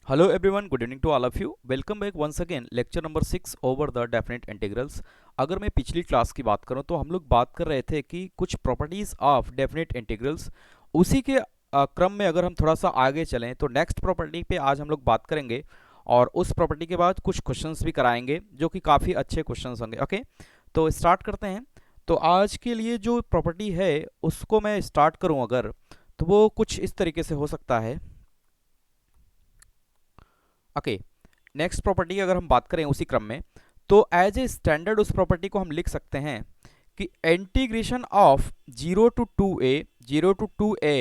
Hello everyone, good evening to all of you. Welcome back once again lecture number 6 over the definite integrals. अगर मैं पिछली class की बात करूं तो हम लोग बात कर रहे थे कि कुछ प्रॉपर्टीज ऑफ डेफिनेट इंटीग्रल्स उसी के क्रम में अगर हम थोड़ा सा आगे चलें तो नेक्स्ट प्रॉपर्टी पे आज हम लोग बात करेंगे और उस प्रॉपर्टी के बाद कुछ क्वेश्चंस भी कराएंगे जो कि काफ़ी अच्छे क्वेश्चंस होंगे। ओके, तो स्टार्ट करते हैं। तो आज के लिए जो प्रॉपर्टी है उसको मैं स्टार्ट करूँ अगर, तो वो कुछ इस तरीके से हो सकता है। ओके, नेक्स्ट प्रॉपर्टी की अगर हम बात करें उसी क्रम में, तो एज ए स्टैंडर्ड उस प्रॉपर्टी को हम लिख सकते हैं कि integration of zero to a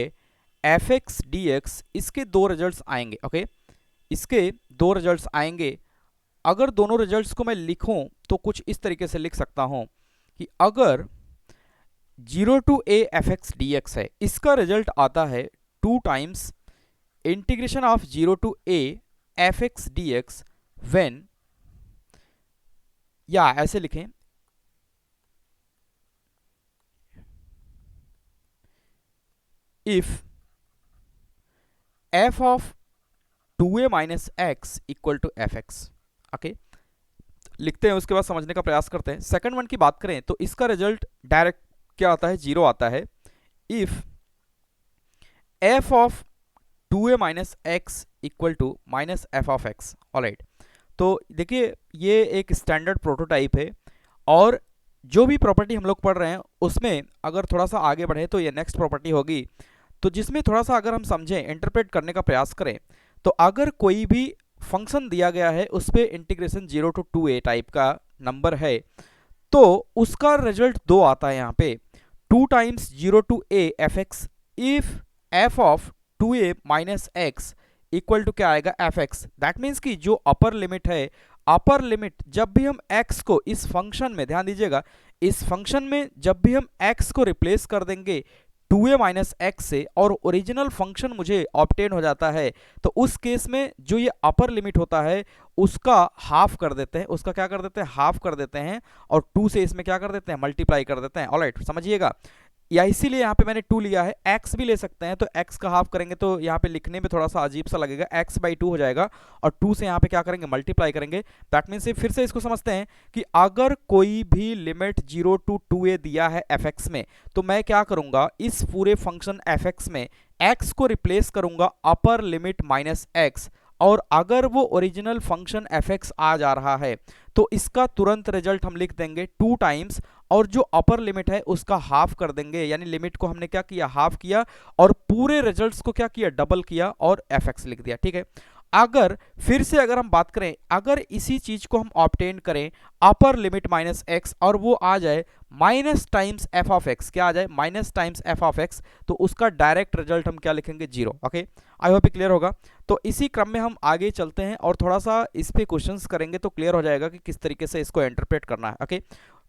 f x d x, इसके दो रिजल्ट्स आएंगे। ओके, इसके दो रिजल्ट्स आएंगे। अगर दोनों रिजल्ट्स को मैं लिखूं तो कुछ इस तरीके से लिख सकता हूं कि अगर zero to a f x d x है, इसका रिजल्ट आता है 2 times integration of zero to a f x d x when, या ऐसे लिखें if f of 2a minus x equal to F x. Okay, लिखते हैं, उसके बाद समझने का प्रयास करते हैं। सेकंड वन की बात करें तो इसका रिजल्ट डायरेक्ट क्या आता है, 0 आता है if f of 2a minus x equal to minus F of x. Alright, तो देखिए ये एक स्टैंडर्ड प्रोटोटाइप है और जो भी प्रॉपर्टी हम लोग पढ़ रहे हैं उसमें अगर थोड़ा सा आगे बढ़े तो ये नेक्स्ट प्रॉपर्टी होगी। तो जिसमें थोड़ा सा अगर हम समझें, इंटरप्रेट करने का प्रयास करें, तो अगर कोई भी फंक्शन दिया गया है उस पर इंटीग्रेशन 0 टू 2a टाइप का नंबर है तो उसका रिजल्ट 2 आता है यहाँ पे, 2 times 0 to a f x if f of 2a minus x equal to क्या आएगा, एफ एक्स। दैट मीन्स कि जो अपर लिमिट है, अपर लिमिट जब भी हम x को इस फंक्शन में, ध्यान दीजिएगा, इस फंक्शन में जब भी हम x को रिप्लेस कर देंगे 2a माइनस एक्स से और ओरिजिनल फंक्शन मुझे ऑब्टेन हो जाता है, तो उस केस में जो ये अपर लिमिट होता है उसका हाफ कर देते हैं, उसका क्या कर देते हैं, हाफ कर देते हैं, और 2 से इसमें क्या कर देते हैं, मल्टीप्लाई कर देते हैं। ऑलराइट, समझिएगा, या इसीलिए यहाँ पे मैंने 2 लिया है। x भी ले सकते हैं, तो x का हाफ करेंगे तो यहाँ पे लिखने में थोड़ा सा अजीब सा लगेगा, x बाई 2 हो जाएगा और 2 से यहाँ पे क्या करेंगे, मल्टीप्लाई करेंगे। दैट मीन्स फिर से इसको समझते हैं कि अगर कोई भी लिमिट 0 टू 2a दिया है fx में, तो मैं क्या करूंगा, इस पूरे फंक्शन fx में x को रिप्लेस करूंगा अपर लिमिट माइनस एक्स, और अगर वो ओरिजिनल फंक्शन fx आ जा रहा है तो इसका तुरंत रिजल्ट हम लिख देंगे 2 टाइम्स, और जो अपर लिमिट है उसका हाफ कर देंगे, यानी लिमिट को हमने क्या किया, हाफ किया, और पूरे रिजल्ट्स को क्या किया, डबल किया और fx लिख दिया। ठीक है, अगर फिर से अगर हम बात करें, अगर इसी चीज को हम ऑब्टेन करें अपर लिमिट माइनस एक्स और वो आ जाए minus times F of x, क्या आ जाए, minus times F of x, तो उसका डायरेक्ट रिजल्ट हम क्या लिखेंगे, 0। ओके, आई होप क्लियर होगा। तो इसी क्रम में हम आगे चलते हैं और थोड़ा सा इस पे क्वेश्चंस करेंगे तो क्लियर हो जाएगा कि किस तरीके से इसको इंटरप्रेट करना है। ओके,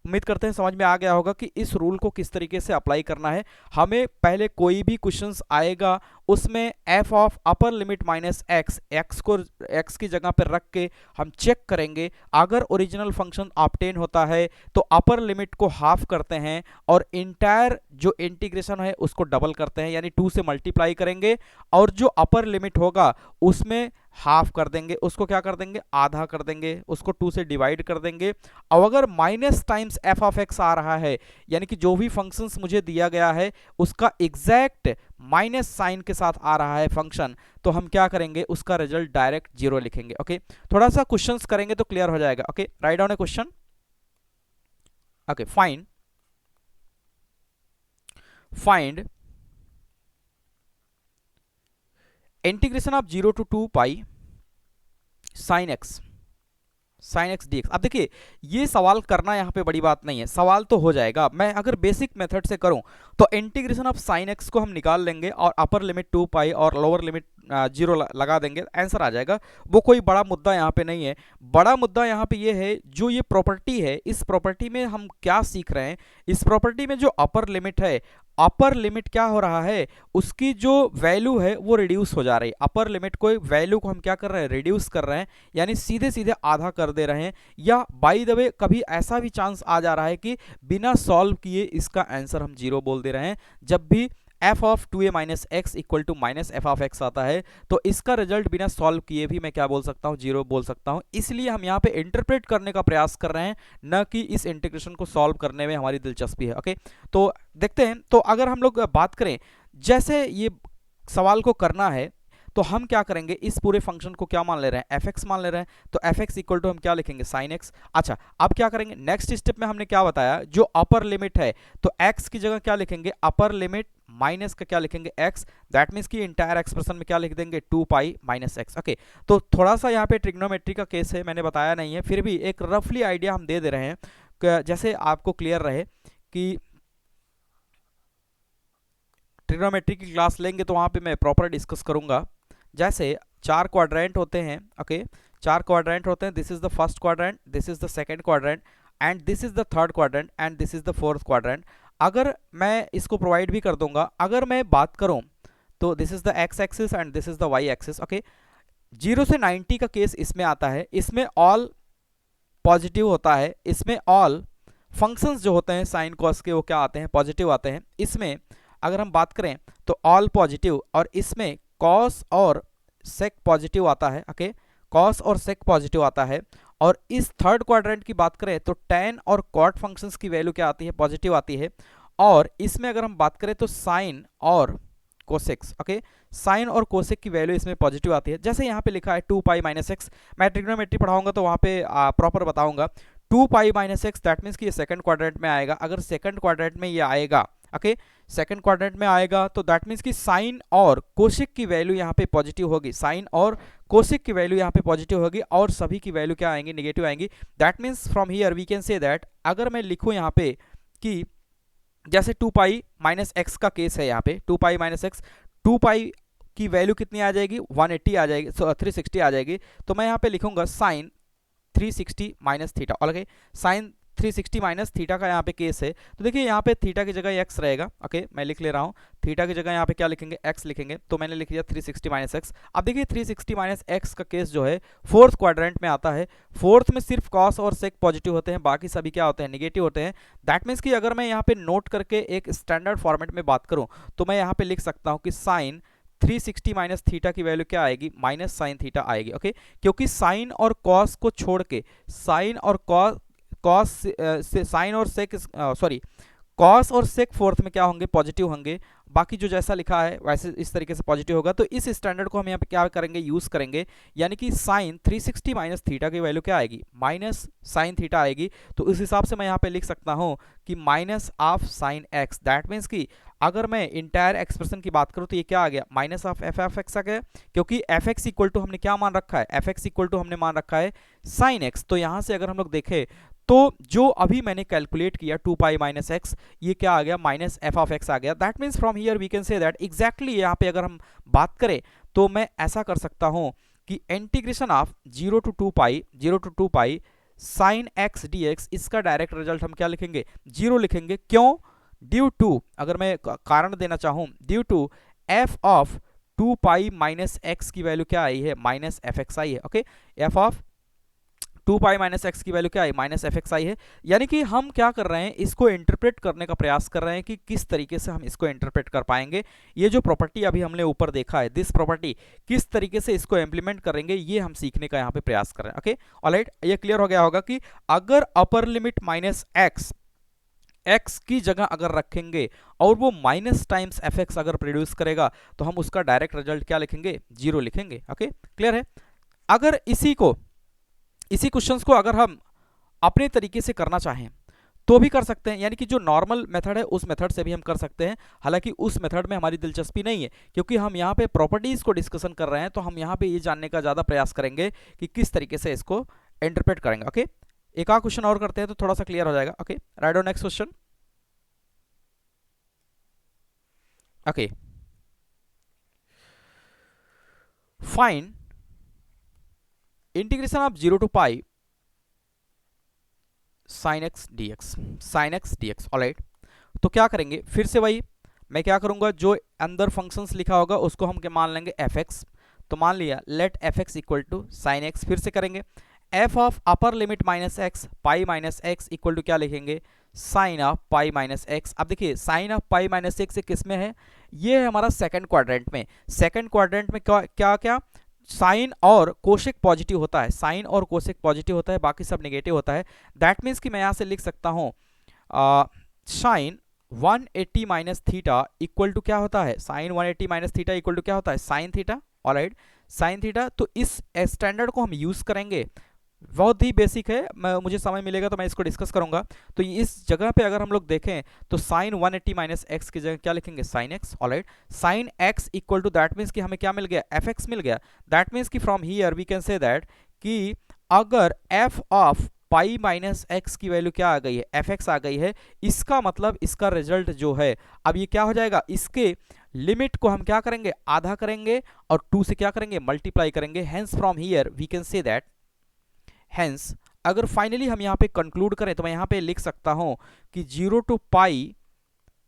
उम्मीद करते हैं समझ में आ गया होगा कि इस रूल को किस तरीके से अप्लाई करना है। हमें पहले कोई भी क्वेश्चंस आएगा उसमें F of upper limit minus x, x को एक्स की जगह पर रख के हम चेक करेंगे, अगर ओरिजिनल फंक्शन ऑब्टेन होता है तो अपर लिमिट को हाफ करते हैं और इंटायर जो इंटीग्रेशन है उसको डबल करते हैं, यानी 2 से मल्टीप्लाई करेंगे, और जो अपर लिमिट होगा उसमें हाफ कर देंगे, उसको क्या कर देंगे, आधा कर देंगे, उसको 2 से डिवाइड कर देंगे। और अगर minus times F of x आ रहा है, यानी कि जो भी फंक्शंस मुझे दिया गया है उसका एग्जैक्ट माइनस साइन के साथ आ रहा है फंक्शन, तो हम क्या करेंगे, उसका रिजल्ट डायरेक्ट 0 लिखेंगे। ओके, थोड़ा सा क्वेश्चंस करेंगे तो क्लियर हो जाएगा। Okay, right down a question. Okay, find integration of 0 to 2 pi sine x d x. अब देखिए ये सवाल करना यहाँ पे बड़ी बात नहीं है, सवाल तो हो जाएगा। मैं अगर बेसिक मेथड से करूँ तो इंटीग्रेशन ऑफ साइन एक्स को हम निकाल लेंगे और अपर लिमिट 2 पाई और लोअर लिमिट 0 लगा देंगे, आंसर आ जाएगा। वो कोई बड़ा मुद्दा यहाँ पे नहीं है। बड़ा मुद्दा यहाँ पे ये है, जो ये प्रॉपर्टी है, इस प्रॉपर्टी में हम क्या सीख रहे हैं, इस प्रॉपर्टी में जो अपर लिमिट है, अपर लिमिट क्या हो रहा है, उसकी जो वैल्यू है वो रिड्यूस हो जा रही है। अपर लिमिट को वैल्यू को हम क्या कर रहे हैं, रिड्यूस कर रहे हैं, यानी सीधे सीधे आधा कर दे रहे हैं। या बाय द वे कभी ऐसा भी चांस आ जा रहा है कि बिना सॉल्व किए इसका आंसर हम 0 बोल दे रहे हैं, जब भी f of 2a minus x equal to minus F of x आता है, तो इसका रिजल्ट बिना सॉल्व किए भी मैं क्या बोल सकता हूँ, जीरो बोल सकता हूँ। इसलिए हम यहाँ पे इंटरप्रेट करने का प्रयास कर रहे हैं, न कि इस इंटीग्रेशन को सॉल्व करने में हमारी दिलचस्पी है। ओके, तो देखते हैं। तो अगर हम लोग बात करें, जैसे ये सवाल को करना है तो हम क्या करेंगे, इस पूरे फंक्शन को क्या मान ले रहे हैं, fx मान ले रहे हैं, तो fx इक्वल टू हम क्या लिखेंगे, sin x। अच्छा, अब क्या करेंगे, नेक्स्ट स्टेप में हमने क्या बताया, जो अपर लिमिट है तो x की जगह क्या लिखेंगे, अपर लिमिट माइनस का क्या लिखेंगे, x, दैट मीन्स कि इंटायर एक्सप्रेशन में क्या लिख देंगे, 2 पाई माइनस एक्स। ओके, तो थोड़ा सा यहाँ पे ट्रिग्नोमेट्री का केस है, मैंने बताया नहीं है, फिर भी एक रफली आइडिया हम दे रहे हैं, जैसे आपको क्लियर रहे कि ट्रिग्नोमेट्री की क्लास लेंगे तो वहाँ पे मैं प्रॉपर डिस्कस करूँगा। जैसे 4 क्वाड्रेंट होते हैं, ओके, 4 क्वाड्रेंट होते हैं, this is the first quadrant, this is the second quadrant, and this is the third quadrant, and this is the fourth quadrant. अगर मैं इसको प्रोवाइड भी कर दूंगा, अगर मैं बात करूं तो this is the x axis and this is the y axis. Okay, 0 से 90 का केस इसमें आता है, इसमें ऑल पॉजिटिव होता है, इसमें ऑल फंक्शंस जो होते हैं साइन कॉस के वो क्या आते हैं, पॉजिटिव आते हैं। इसमें अगर हम बात करें तो ऑल पॉजिटिव, और इसमें कॉस और सेक पॉजिटिव आता है। ओके, कॉस और सेक पॉजिटिव आता है। और इस थर्ड क्वाड्रेंट की बात करें तो tan और cot फंक्शंस की वैल्यू क्या आती है, पॉजिटिव आती है। और इसमें अगर हम बात करें तो साइन और कोसेक्स, ओके, साइन और कोसेक की वैल्यू इसमें पॉजिटिव आती है। जैसे यहाँ पे लिखा है 2 पाई माइनस एक्स, मैं ट्रिग्नोमेट्री पढ़ाऊंगा तो वहाँ पे प्रॉपर बताऊंगा। 2 pi minus x, that means कि ये सेकंड क्वाड्रेंट में आएगा। अगर सेकंड क्वाड्रेंट में ये आएगा, ओके, सेकंड क्वाड्रेंट में आएगा तो दैट मीन्स कि साइन और कोशिक की वैल्यू यहाँ पे पॉजिटिव होगी, साइन और कोशिक की वैल्यू यहाँ पे पॉजिटिव होगी, और सभी की वैल्यू क्या आएंगी, नेगेटिव आएंगी। That means from here we can say that, अगर मैं लिखूँ यहाँ पे कि जैसे 2 पाई माइनस एक्स का केस है, यहाँ पे 2 पाई माइनस एक्स, 2 पाई की वैल्यू कितनी आ जाएगी, 180 आ जाएगी, 360 आ जाएगी। तो मैं यहाँ पे लिखूंगा sine 360 minus theta, okay, sine 360 minus theta का यहाँ पे केस है। तो देखिए यहाँ पे थीटा की जगह x रहेगा, ओके, मैं लिख ले रहा हूँ, थीटा की जगह यहाँ पे क्या लिखेंगे, x लिखेंगे, तो मैंने लिख लिया 360 माइनस एक्स। अब देखिए 360 माइनस एक्स का केस जो है फोर्थ क्वाड्रेंट में आता है। फोर्थ में सिर्फ कॉस और सेक पॉजिटिव होते हैं, बाकी सभी क्या होते हैं, नेगेटिव होते हैं। दैट मीन्स कि अगर मैं यहाँ पे नोट करके एक स्टैंडर्ड फॉर्मेट में बात करूँ तो मैं यहाँ पे लिख सकता हूँ कि साइन 360 माइनस थीटा की वैल्यू क्या आएगी, माइनस साइन थीटा आएगी। ओके, क्योंकि साइन और कॉस को छोड़ के, साइन और कॉस से साइन और सेक, सॉरी, कॉस और सेक फोर्थ में क्या होंगे, पॉजिटिव होंगे, बाकी जो जैसा लिखा है वैसे इस तरीके से पॉजिटिव होगा। तो इस स्टैंडर्ड को हम यहाँ पे क्या करेंगे, यूज करेंगे, यानी कि साइन 360 माइनस थीटा की वैल्यू क्या आएगी, माइनस साइन थीटा आएगी। तो उस हिसाब से मैं यहाँ पे लिख सकता हूँ कि minus of sine x, that means कि अगर मैं इंटायर एक्सप्रेशन की बात करूँ तो ये क्या आ गया, minus of F F X आ गया, क्योंकि एफ एक्स इक्वल टू हमने क्या मान रखा है, एफ एक्स इक्वल टू हमने मान रखा है साइन एक्स। तो यहाँ से अगर हम लोग देखें तो जो अभी मैंने कैलकुलेट किया 2 पाई माइनस एक्स, ये क्या आ गया, माइनस एफ ऑफ एक्स आ गया। That means from here we can say that exactly यहाँ पे अगर हम बात करें तो मैं ऐसा कर सकता हूँ कि integration of 0 to 2 pi sine x d x, इसका डायरेक्ट रिजल्ट हम क्या लिखेंगे, 0 लिखेंगे। क्यों, ड्यू टू, अगर मैं कारण देना चाहूँ, due to f of 2 pi minus x की वैल्यू क्या आई है, माइनस एफ एक्स आई है। Okay, f of 2 pi minus x की वैल्यू क्या आई, माइनस एफ एक्स आई है। यानी कि हम क्या कर रहे हैं, इसको इंटरप्रेट करने का प्रयास कर रहे हैं कि किस तरीके से हम इसको इंटरप्रेट कर पाएंगे। ये जो प्रॉपर्टी अभी हमने ऊपर देखा है, दिस प्रॉपर्टी, किस तरीके से इसको इंप्लीमेंट करेंगे, ये हम सीखने का यहाँ पे प्रयास कर रहे हैं। ओके, ऑलराइट, ये क्लियर हो गया होगा कि अगर अपर लिमिट माइनस एक्स, एक्स की जगह अगर रखेंगे और वो माइनस टाइम्स एफ एक्स अगर प्रोड्यूस करेगा तो हम उसका डायरेक्ट रिजल्ट क्या लिखेंगे, 0 लिखेंगे। ओके, क्लियर है। अगर इसी क्वेश्चंस को अगर हम अपने तरीके से करना चाहें तो भी कर सकते हैं, यानी कि जो नॉर्मल मेथड है उस मेथड से भी हम कर सकते हैं। हालांकि उस मेथड में हमारी दिलचस्पी नहीं है, क्योंकि हम यहाँ पे प्रॉपर्टीज को डिस्कशन कर रहे हैं, तो हम यहाँ पे ये जानने का ज़्यादा प्रयास करेंगे कि किस तरीके से इसको इंटरप्रेट करेंगे। ओके, एक आध क्वेश्चन और करते हैं तो थोड़ा सा क्लियर हो जाएगा। Okay, right on next question. Okay, find integration of 0 to pi sine x d x, sign x d x. Alright, तो क्या करेंगे, फिर से वही मैं क्या करूंगा, जो अंदर फंक्शंस लिखा होगा उसको हम क्या मान लेंगे, एफ एक्स। तो मान लिया let f x equal to sine x. फिर से करेंगे f of upper limit minus x pi minus x equal to क्या लिखेंगे, sine of pi minus x. अब देखिए sine of pi minus x किस में है, ये है हमारा सेकंड क्वाड्रेंट में। सेकंड क्वाड्रेंट में क्या क्या क्या साइन और कोशेक पॉजिटिव होता है, साइन और कोशेक पॉजिटिव होता है, बाकी सब नेगेटिव होता है। दैट मीन्स कि मैं यहाँ से लिख सकता हूँ sine 180 minus theta equal to क्या होता है, sine 180 minus theta equal to क्या होता है, sine theta. Alright, sine theta. तो इस स्टैंडर्ड को हम यूज करेंगे, बहुत ही बेसिक है, मुझे समय मिलेगा तो मैं इसको डिस्कस करूंगा। तो इस जगह पे अगर हम लोग देखें तो साइन 180 माइनस एक्स की जगह क्या लिखेंगे, sine x. Alright, sine x equal to that means कि हमें क्या मिल गया, एफ एक्स मिल गया। दैट मीन्स कि from here we can say that कि अगर f of pi minus x की वैल्यू क्या आ गई है, एफ एक्स आ गई है, इसका मतलब इसका रिजल्ट जो है अब ये क्या हो जाएगा, इसके लिमिट को हम क्या करेंगे, आधा करेंगे और 2 से क्या करेंगे, मल्टीप्लाई करेंगे। Hence from here we can say that, hence अगर फाइनली हम यहाँ पे कंक्लूड करें तो मैं यहाँ पे लिख सकता हूँ कि 0 to pi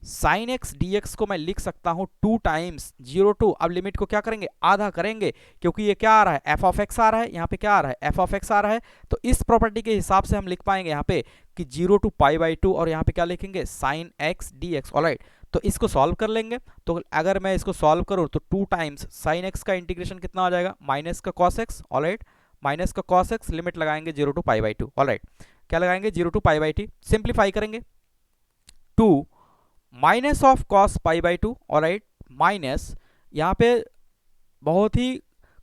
sine x d x को मैं लिख सकता हूँ 2 टाइम्स 0 टू, अब लिमिट को क्या करेंगे, आधा करेंगे, क्योंकि ये क्या आ रहा है, एफ ऑफ एक्स आ रहा है, यहाँ पे क्या आ रहा है, एफ ऑफ एक्स आ रहा है। तो इस प्रॉपर्टी के हिसाब से हम लिख पाएंगे यहाँ पे कि 0 टू पाई बाई 2 और यहाँ पे क्या लिखेंगे, sine x d x. Alright, तो इसको सॉल्व कर लेंगे। तो अगर मैं इसको सॉल्व करूँ तो 2 टाइम्स साइन एक्स का इंटीग्रेशन कितना हो जाएगा, माइनस का कॉस एक्स। ऑलराइट, माइनस का कॉस एक्स, लिमिट लगाएंगे 0 टू पाई बाई 2। ऑलराइट, क्या लगाएंगे, 0 टू पाई बाई 2, सिंप्लीफाई करेंगे 2 minus of cos pi by 2। Alright, minus, यहाँ पे बहुत ही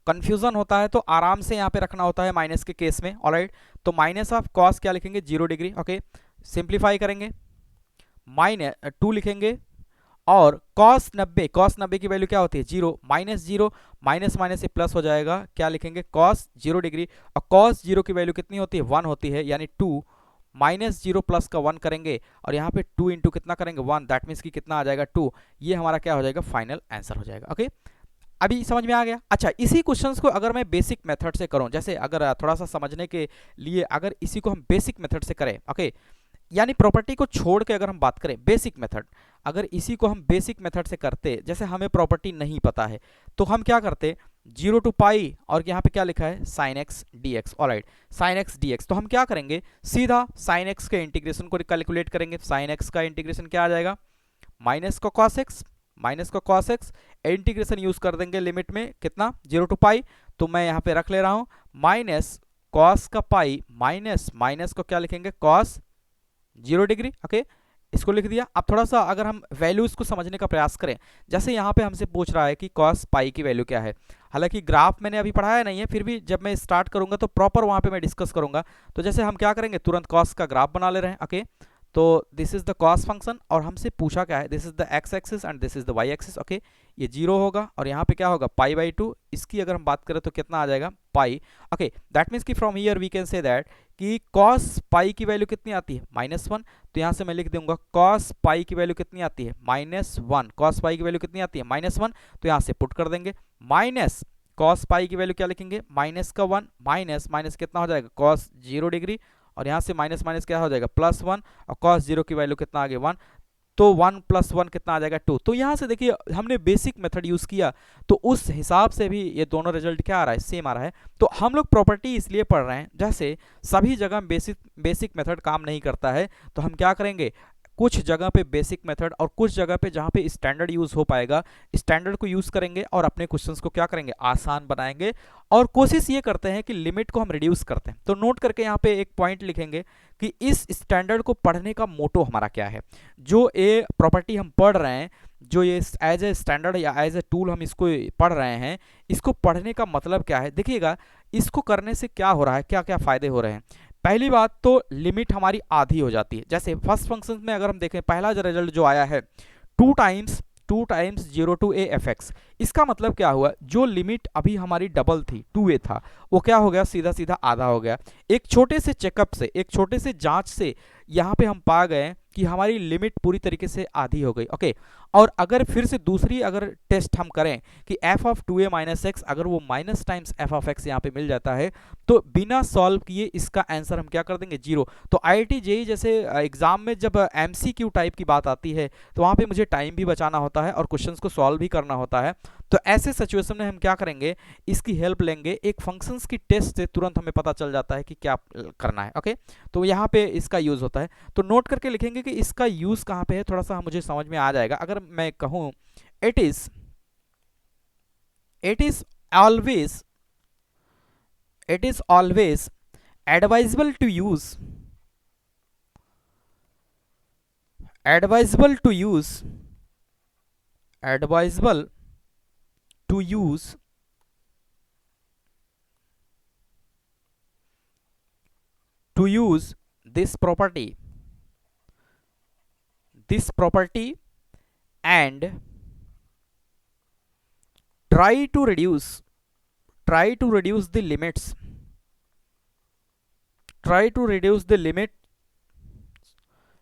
कंफ्यूजन होता है तो आराम से यहाँ पे रखना होता है माइनस के केस में। ऑलराइट, तो माइनस ऑफ कॉस क्या लिखेंगे, 0 डिग्री। ओके, सिंप्लीफाई करेंगे, माइनस 2 लिखेंगे और cos 90, cos 90 की वैल्यू क्या होती है, 0, माइनस 0, माइनस माइनस से प्लस हो जाएगा, क्या लिखेंगे, cos 0 डिग्री, और cos 0 की वैल्यू कितनी होती है, 1 होती है, यानी 2 माइनस 0 प्लस का 1 करेंगे और यहाँ पे 2 इंटू कितना करेंगे, 1, दैट मीन्स कि कितना आ जाएगा, 2। ये हमारा क्या हो जाएगा, फाइनल आंसर हो जाएगा। ओके, अभी समझ में आ गया। अच्छा, इसी क्वेश्चंस को अगर मैं बेसिक मेथड से करूं, जैसे अगर थोड़ा सा समझने के लिए अगर इसी को हम बेसिक मेथड से करें, ओके, यानी प्रॉपर्टी को छोड़ के अगर हम बात करें बेसिक मेथड, अगर इसी को हम बेसिक मेथड से करते, जैसे हमें प्रॉपर्टी नहीं पता है तो हम क्या करते, 0 टू पाई और यहाँ पे क्या लिखा है, sign x d x. Alright, sine x d x, तो हम क्या करेंगे, सीधा साइन एक्स के इंटीग्रेशन को कैलकुलेट करेंगे। साइन एक्स का इंटीग्रेशन क्या आ जाएगा, माइनस का कॉस एक्स, माइनस का कॉस एक्स, इंटीग्रेशन यूज कर देंगे लिमिट में कितना, 0 टू पाई, तो मैं यहाँ पे रख ले रहा हूँ माइनस कॉस का पाई, माइनस माइनस को क्या लिखेंगे, कॉस 0 डिग्री। ओके, इसको लिख दिया। अब थोड़ा सा अगर हम वैल्यूज को समझने का प्रयास करें, जैसे यहाँ पे हमसे पूछ रहा है कि cos पाई की वैल्यू क्या है, हालांकि ग्राफ मैंने अभी पढ़ाया नहीं है, फिर भी जब मैं स्टार्ट करूंगा तो प्रॉपर वहाँ पे मैं डिस्कस करूंगा। तो जैसे हम क्या करेंगे, तुरंत cos का ग्राफ बना ले रहे हैं। ओके, तो this is the cos function और हमसे पूछा क्या है, this is the x axis and this is the y axis. Okay, ये 0 होगा और यहाँ पे क्या होगा, पाई बाई 2, इसकी अगर हम बात करें तो कितना आ जाएगा, पाई। ओके, दैट मीन्स कि from here we can say that कि cos पाई की वैल्यू कितनी आती है, -1। तो यहाँ से मैं लिख दूंगा cos पाई की वैल्यू कितनी आती है, -1। cos पाई की वैल्यू कितनी आती है, -1, तो यहाँ से पुट कर देंगे, माइनस cos पाई की वैल्यू क्या लिखेंगे, माइनस का 1, माइनस माइनस कितना हो जाएगा, cos 0 डिग्री, और यहाँ से माइनस माइनस क्या हो जाएगा, +1, और cos 0 की वैल्यू कितना आ गया, 1, तो 1 + 1 कितना आ जाएगा, 2। तो यहाँ से देखिए हमने बेसिक मेथड यूज़ किया तो उस हिसाब से भी ये दोनों रिजल्ट क्या आ रहा है, सेम आ रहा है। तो हम लोग प्रॉपर्टी इसलिए पढ़ रहे हैं, जैसे सभी जगह बेसिक मेथड काम नहीं करता है, तो हम क्या करेंगे, कुछ जगह पे बेसिक मेथड और कुछ जगह पे जहाँ पे स्टैंडर्ड यूज़ हो पाएगा, स्टैंडर्ड को यूज़ करेंगे और अपने क्वेश्चंस को क्या करेंगे, आसान बनाएंगे। और कोशिश ये करते हैं कि लिमिट को हम रिड्यूस करते हैं। तो नोट करके यहाँ पे एक पॉइंट लिखेंगे कि इस स्टैंडर्ड को पढ़ने का मोटो हमारा क्या है, जो ये प्रॉपर्टी हम पढ़ रहे हैं, जो ये एज ए स्टैंडर्ड या एज ए टूल हम इसको पढ़ रहे हैं, इसको पढ़ने का मतलब क्या है। देखिएगा, इसको करने से क्या हो रहा है, क्या क्या फ़ायदे हो रहे हैं। पहली बात तो लिमिट हमारी आधी हो जाती है। जैसे फर्स्ट फंक्शन में अगर हम देखें, पहला जो रिजल्ट जो आया है 2 times 0 to a f x, इसका मतलब क्या हुआ, जो लिमिट अभी हमारी डबल थी 2a था, वो क्या हो गया, सीधा सीधा आधा हो गया। एक छोटे से चेकअप से, एक छोटे से जांच से यहाँ पे हम पा गए कि हमारी लिमिट पूरी तरीके से आधी हो गई। ओके, और अगर फिर से दूसरी अगर टेस्ट हम करें कि f of 2a minus x, अगर वो minus times f of x यहाँ पे मिल जाता है, तो बिना सॉल्व किए इसका आंसर हम क्या कर देंगे, 0। तो IIT JEE जैसे एग्जाम में जब MCQ टाइप की बात आती है तो वहाँ पे मुझे टाइम भी बचाना होता है और क्वेश्चंस को सॉल्व भी करना होता है। तो ऐसे सिचुएशन में हम क्या करेंगे, इसकी हेल्प लेंगे। एक फंक्शंस की टेस्ट से तुरंत हमें पता चल जाता है कि क्या करना है। ओके, तो यहाँ पे इसका यूज़ होता है, तो नोट करके लिखेंगे कि इसका यूज़ कहाँ पे है, थोड़ा सा मुझे समझ में आ जाएगा। अगर मैं कहूँ it is always advisable to use advisable to use advisable to use this property and try to reduce the limits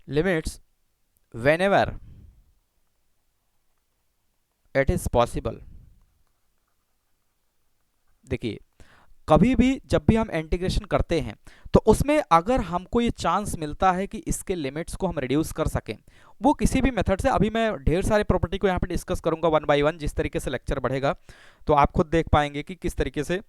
limits whenever it is possible। देखिए, कभी भी जब भी हम इंटीग्रेशन करते हैं तो उसमें अगर हमको ये चांस मिलता है कि इसके लिमिट्स को हम रिड्यूस कर सकें, वो किसी भी मेथड से, अभी मैं ढेर सारे प्रॉपर्टी को यहाँ पे डिस्कस करूंगा वन बाय वन, जिस तरीके से लेक्चर बढ़ेगा तो आप खुद देख पाएंगे कि किस तरीके से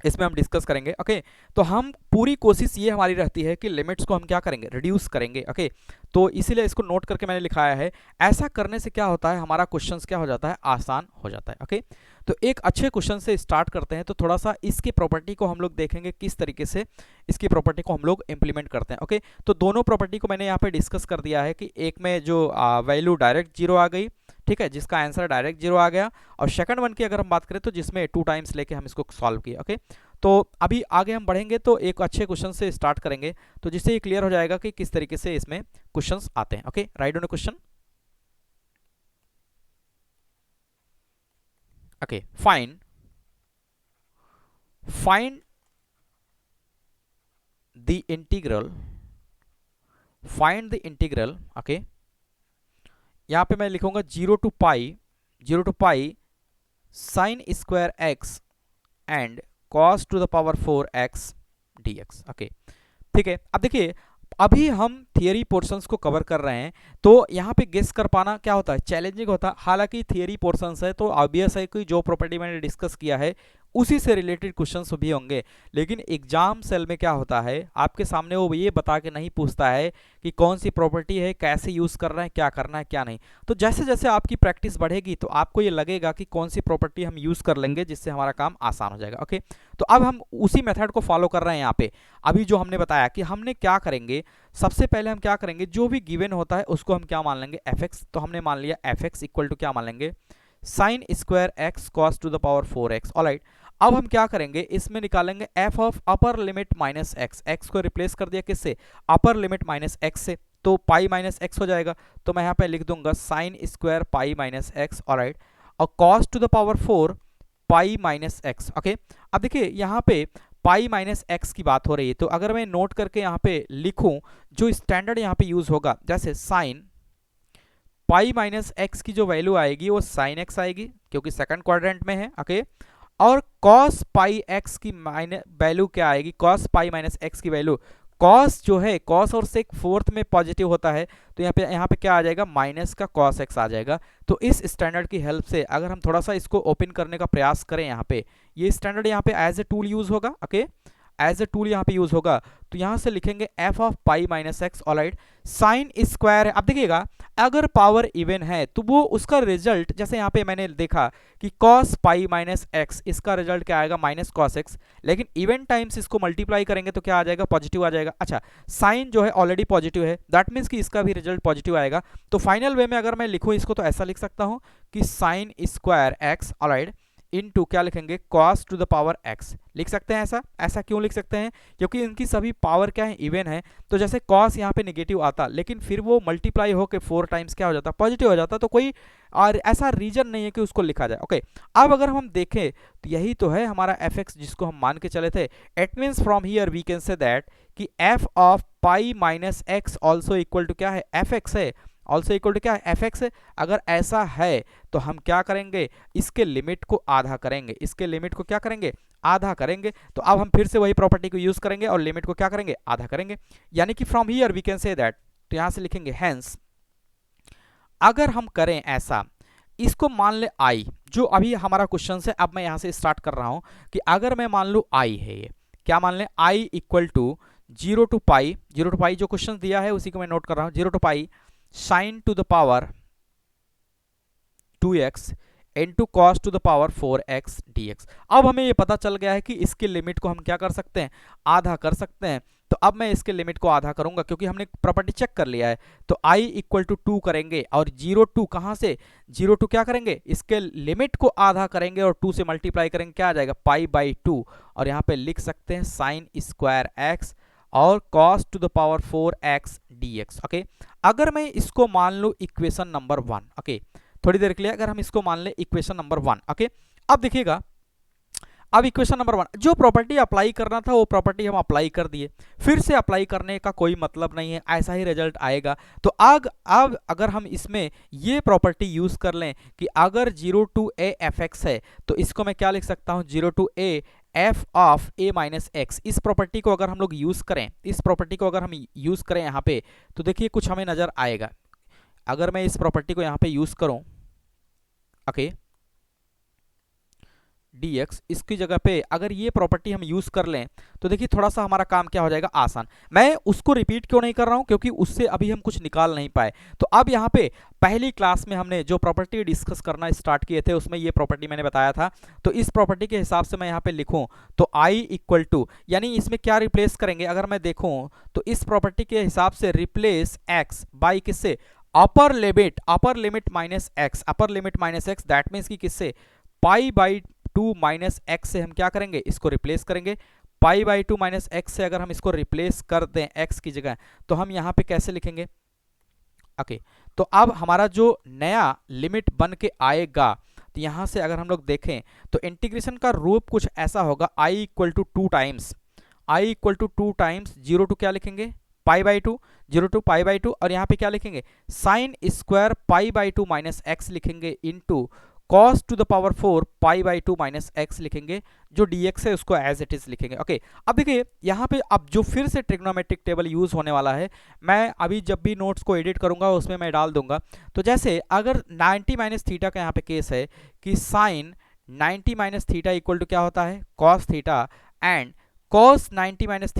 इसमें हम डिस्कस करेंगे। ओके, तो हम पूरी कोशिश ये हमारी रहती है कि लिमिट्स को हम क्या करेंगे, रिड्यूस करेंगे। ओके, तो इसीलिए इसको नोट करके मैंने लिखाया है। ऐसा करने से क्या होता है, हमारा क्वेश्चंस क्या हो जाता है, आसान हो जाता है। ओके, तो एक अच्छे क्वेश्चन से स्टार्ट करते हैं। तो थोड़ा सा इसकी प्रॉपर्टी को हम लोग देखेंगे, किस तरीके से इसकी प्रॉपर्टी को हम लोग इंप्लीमेंट करते हैं। ओके, तो दोनों प्रॉपर्टी को मैंने यहाँ पे डिस्कस कर दिया है कि एक में जो वैल्यू डायरेक्ट जीरो आ गई, ठीक है, जिसका आंसर डायरेक्ट जीरो आ गया, और सेकंड वन की अगर हम बात करें तो जिसमें 2 टाइम्स लेके हम इसको सॉल्व किया। ओके, तो अभी आगे हम बढ़ेंगे तो एक अच्छे क्वेश्चन से स्टार्ट करेंगे, तो जिससे ये क्लियर हो जाएगा कि किस तरीके से इसमें क्वेश्चंस आते हैं। Okay, right down question. Okay, find the integral okay, यहाँ पे मैं लिखूंगा 0 to pi sin square x and cos to the power 4x dx। Okay, ठीक है। अब देखिए, अभी हम थियरी पोर्शंस को कवर कर रहे हैं, तो यहाँ पे गेस कर पाना क्या होता है, चैलेंजिंग होता है। हालांकि थियरी पोर्शंस है तो ऑब्वियस है कि जो प्रॉपर्टी मैंने डिस्कस किया है उसी से रिलेटेड क्वेश्चंस भी होंगे, लेकिन एग्जाम सेल में क्या होता है, आपके सामने वो ये बता के नहीं पूछता है कि कौन सी प्रॉपर्टी है, कैसे यूज़ कर रहे हैं, क्या करना है क्या नहीं। तो जैसे जैसे आपकी प्रैक्टिस बढ़ेगी तो आपको ये लगेगा कि कौन सी प्रॉपर्टी हम यूज़ कर लेंगे जिससे हमारा काम आसान हो जाएगा। ओके, तो अब हम उसी मेथड को फॉलो कर रहे हैं। यहाँ पे अभी जो हमने बताया कि हमने क्या करेंगे, सबसे पहले हम क्या करेंगे, जो भी गिवन होता है उसको हम क्या मान लेंगे, fx। तो हमने मान लिया fx इक्वल टू क्या मान लेंगे, sine square x cos to the power 4x। Alright, अब हम क्या करेंगे, इसमें निकालेंगे f of upper limit minus x। x को रिप्लेस कर दिया किससे, अपर लिमिट माइनस x से, तो पाई माइनस x हो जाएगा। तो मैं यहाँ पे लिख दूंगा sine square pi minus x। Alright, और cos to the power 4 pi minus x। Okay, अब देखिए यहाँ पे पाई माइनस एक्स की बात हो रही है, तो अगर मैं नोट करके यहाँ पे लिखूं, जो स्टैंडर्ड यहाँ पे यूज होगा, जैसे साइन पाई माइनस एक्स की जो वैल्यू आएगी वो साइन एक्स आएगी क्योंकि सेकंड क्वाड्रेंट में है। ओके, और कॉस पाई एक्स की वैल्यू क्या आएगी, कॉस पाई माइनस एक्स की वैल्यू, कॉस जो है, कॉस और सेक फोर्थ में पॉजिटिव होता है, तो यहाँ पे क्या आ जाएगा, माइनस का कॉस एक्स आ जाएगा। तो इस स्टैंडर्ड की हेल्प से अगर हम थोड़ा सा इसको ओपन करने का प्रयास करें, यहाँ पे ये स्टैंडर्ड यहाँ पे एज ए टूल यूज होगा। ओके, एज ए टूल यहाँ पे यूज होगा, तो यहाँ से लिखेंगे f of pi minus x. Alright, sine square है। अब देखिएगा, अगर पावर इवन है तो वो उसका रिजल्ट, जैसे यहाँ पे मैंने देखा कि cos पाई माइनस एक्स, इसका रिजल्ट क्या आएगा, माइनस cos एक्स, लेकिन इवन टाइम्स इसको मल्टीप्लाई करेंगे तो क्या आ जाएगा, पॉजिटिव आ जाएगा। अच्छा, साइन जो है ऑलरेडी पॉजिटिव है, दैट मीन्स कि इसका भी रिजल्ट पॉजिटिव आएगा। तो फाइनल वे में अगर मैं लिखूँ इसको तो ऐसा लिख सकता हूँ कि sine square x, alright, into क्या लिखेंगे, cos to the power x। लिख सकते हैं ऐसा। ऐसा क्यों लिख सकते हैं, क्योंकि इनकी सभी पावर क्या है, इवन है। तो जैसे cos यहाँ पे नेगेटिव आता, लेकिन फिर वो मल्टीप्लाई होकर 4 टाइम्स क्या हो जाता, पॉजिटिव हो जाता, तो कोई और ऐसा रीजन नहीं है कि उसको लिखा जाए। ओके, अब अगर हम देखें तो यही तो है हमारा fx जिसको हम मान के चले थे। It means from here we can say that कि f of pi minus x also equal to क्या है, fx है, ऑल्सो इक्वल टू क्या है, fx है। अगर ऐसा है तो हम क्या करेंगे, इसके लिमिट को आधा करेंगे, इसके लिमिट को क्या करेंगे, आधा करेंगे। तो अब हम फिर से वही प्रॉपर्टी को यूज करेंगे और लिमिट को क्या करेंगे, आधा करेंगे, यानी कि from here we can say that. तो यहां से लिखेंगे हेंस, अगर हम करें ऐसा, इसको मान ले i, जो अभी हमारा क्वेश्चन है, अब मैं यहाँ से स्टार्ट कर रहा हूँ कि अगर मैं मान लूँ आई है, ये क्या मान लें, आई इक्वल टू 0 जो क्वेश्चन दिया है उसी को मैं नोट कर रहा हूँ, 0 to pi sine to the power 2x into cos to the power 4x dx। अब हमें ये पता चल गया है कि इसके लिमिट को हम क्या कर सकते हैं, आधा कर सकते हैं। तो अब मैं इसके लिमिट को आधा करूंगा क्योंकि हमने प्रॉपर्टी चेक कर लिया है। तो i इक्वल टू 2 करेंगे और 0 कहाँ से, 0 क्या करेंगे, इसके लिमिट को आधा करेंगे और 2 से मल्टीप्लाई करेंगे, क्या आ जाएगा π/2, और यहाँ पे लिख सकते हैं साइन स्क्वायर x और cos to the power 4x dx। Okay, अगर मैं इसको मान लूँ इक्वेशन नंबर 1, ओके, थोड़ी देर के लिए अगर हम इसको मान लें इक्वेशन नंबर 1, ओके, अब देखिएगा, अब इक्वेशन नंबर 1 जो प्रॉपर्टी अप्लाई करना था वो प्रॉपर्टी हम अप्लाई कर दिए, फिर से अप्लाई करने का कोई मतलब नहीं है, ऐसा ही रिजल्ट आएगा। तो अब अगर हम इसमें ये प्रॉपर्टी यूज कर लें कि अगर 0 to a fx है, तो इसको मैं क्या लिख सकता हूँ, 0 to a f of a minus x. इस प्रॉपर्टी को अगर हम लोग यूज करें, इस प्रॉपर्टी को अगर हम यूज करें यहाँ पे, तो देखिए कुछ हमें नजर आएगा। अगर मैं इस प्रॉपर्टी को यहाँ पे यूज करूं, ओके, dx, इसकी जगह पे अगर ये प्रॉपर्टी हम यूज कर लें तो देखिए थोड़ा सा हमारा काम क्या हो जाएगा, आसान। मैं उसको रिपीट क्यों नहीं कर रहा हूं, क्योंकि उससे अभी हम कुछ निकाल नहीं पाए। तो अब यहाँ पे पहली क्लास में हमने जो प्रॉपर्टी डिस्कस करना स्टार्ट किए थे उसमें ये प्रॉपर्टी मैंने बताया था। तो इस प्रॉपर्टी के हिसाब से मैं यहाँ पे लिखूं तो i इक्वल टू, यानी इसमें क्या रिप्लेस करेंगे, अगर मैं देखूं तो इस प्रॉपर्टी के हिसाब से रिप्लेस x बाई किससे, अपर limit minus x, upper limit minus x, that means कि किससे, π/2 माइनस एक्स से हम क्या करेंगे, इसको रिप्लेस करेंगे। π/2 माइनस एक्स से अगर हम इसको रिप्लेस कर दें एक्स की जगह, तो हम यहाँ पे कैसे लिखेंगे, ओके, तो अब हमारा जो नया लिमिट बन के आएगा, तो यहाँ से अगर हम लोग देखें तो इंटीग्रेशन का रूप कुछ ऐसा होगा, i equal to 2 times, i equal to 2 times 0 to क्या लिखेंगे, π/2, 0 to π/2, और यहाँ पे क्या लिखेंगे, साइन स्क्वायर π/2 माइनस एक्स लिखेंगे into cos to the power 4 π/2 minus X लिखेंगे, जो dx है उसको एज इट इज लिखेंगे। ओके, अब देखिए यहाँ पे अब जो फिर से ट्रिग्नोमेट्रिक टेबल यूज होने वाला है, मैं अभी जब भी नोट्स को एडिट करूंगा उसमें मैं डाल दूंगा। तो जैसे अगर 90 माइनस थीटा का यहाँ पे केस है कि sine 90 minus theta equal to क्या होता है, cos theta, and cos 90 minus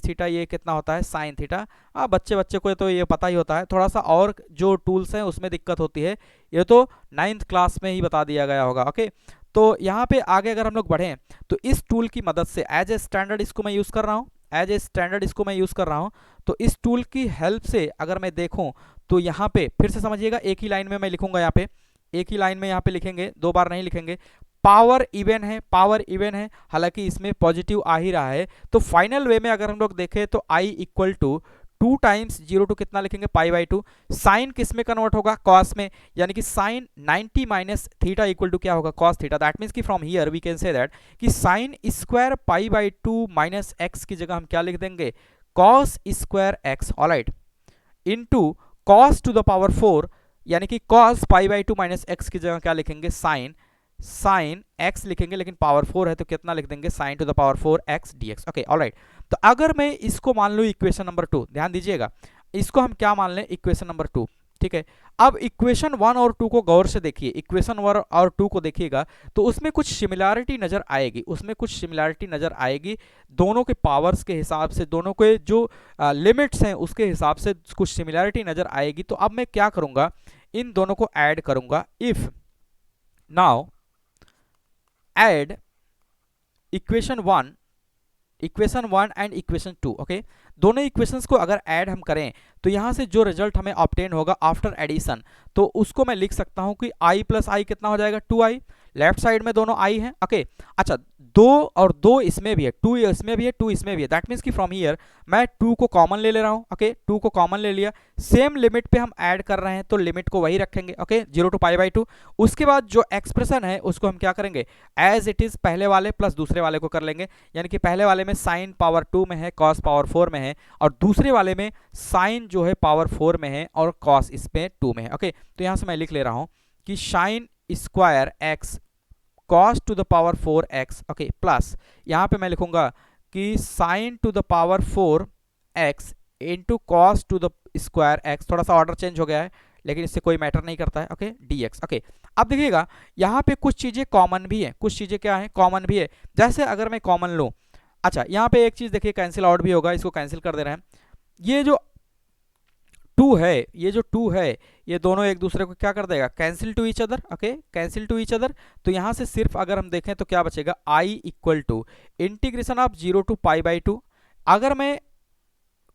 theta ये कितना होता है, साइन थीटा। बच्चे को तो ये पता ही होता है, थोड़ा सा और जो टूल्स हैं उसमें दिक्कत होती है, ये तो 9th क्लास में ही बता दिया गया होगा। ओके, तो यहाँ पे आगे अगर हम लोग बढ़ें तो इस टूल की मदद से एज ए स्टैंडर्ड इसको मैं यूज़ कर रहा हूँ, तो इस टूल की हेल्प से अगर मैं देखूँ तो यहाँ पे फिर से समझिएगा, एक ही लाइन में मैं लिखूंगा, यहाँ पे एक ही लाइन में यहाँ पे लिखेंगे, 2 बार नहीं लिखेंगे। पावर इवन है, हालांकि इसमें पॉजिटिव आ ही रहा है। तो फाइनल वे में अगर हम लोग देखें तो i equal to 2 times 0 to कितना लिखेंगे, π/2, साइन किस में कन्वर्ट होगा, कॉस में, यानी कि sine 90 minus theta equal to क्या होगा, कॉस थीटा। दैट मीन्स कि from here we can say that कि साइन स्क्वायर π/2 माइनस एक्स की जगह हम क्या लिख देंगे, cos square x, alright, into cos to the power 4, यानी कि कॉस π/2 माइनस एक्स की जगह क्या लिखेंगे, साइन x लिखेंगे, लेकिन पावर 4 है तो कितना लिख देंगे, sign to the power 4x dx। Okay, alright, तो अगर मैं इसको मान लूँ इक्वेशन नंबर 2, ध्यान दीजिएगा, इसको हम क्या मान लें, इक्वेशन नंबर 2, ठीक है। अब इक्वेशन 1 और 2 को गौर से देखिए, इक्वेशन 1 और 2 को देखिएगा तो उसमें कुछ सिमिलैरिटी नजर आएगी, दोनों के पावर्स के हिसाब से, दोनों के जो लिमिट्स हैं उसके हिसाब से कुछ सिमिलैरिटी नजर आएगी। तो अब मैं क्या करूंगा, इन दोनों को ऐड करूंगा। If now add equation 1 and equation 2, okay, दोनों इक्वेशंस को अगर ऐड हम करें तो यहां से जो रिजल्ट हमें ऑब्टेन होगा आफ्टर एडिशन, तो उसको मैं लिख सकता हूं कि i प्लस आई कितना हो जाएगा, 2i, लेफ्ट साइड में दोनों i हैं। ओके, अच्छा, 2 और 2 इसमें भी है, 2 इसमें भी है, 2 इसमें भी है, दैट मीन्स कि फ्रॉम हियर मैं 2 को कॉमन ले रहा हूँ। ओके, 2 को कॉमन ले लिया, सेम लिमिट पे हम ऐड कर रहे हैं तो लिमिट को वही रखेंगे। ओके, 0 to π/2, उसके बाद जो एक्सप्रेशन है उसको हम क्या करेंगे, एज इट इज पहले वाले प्लस दूसरे वाले को कर लेंगे, यानी कि पहले वाले में साइन पावर 2 में है, कॉस पावर 4 में है, और दूसरे वाले में साइन जो है पावर 4 में है और कॉस इसमें 2 में है। ओके, तो यहां से मैं लिख ले रहा हूं कि sine square x cos to the power 4x, okay, plus यहां पे मैं लिखूंगा कि sine to the power 4x into cos to the square x, थोड़ा सा ऑर्डर चेंज हो गया है, लेकिन इससे कोई मैटर नहीं करता है, ओके, dx। ओके, अब देखिएगा यहाँ पे कुछ चीज़ें कॉमन भी है, कुछ चीज़ें क्या है, कॉमन भी है। जैसे अगर मैं कॉमन लूँ, अच्छा यहाँ पे एक चीज़ देखिए कैंसिल आउट भी होगा, इसको कैंसिल कर दे रहे हैं। ये जो 2 है, ये जो 2 है, ये दोनों एक दूसरे को क्या कर देगा, cancel to each other, okay, cancel to each other. तो यहाँ से सिर्फ अगर हम देखें तो क्या बचेगा, i equal to integration of 0 to π/2। अगर मैं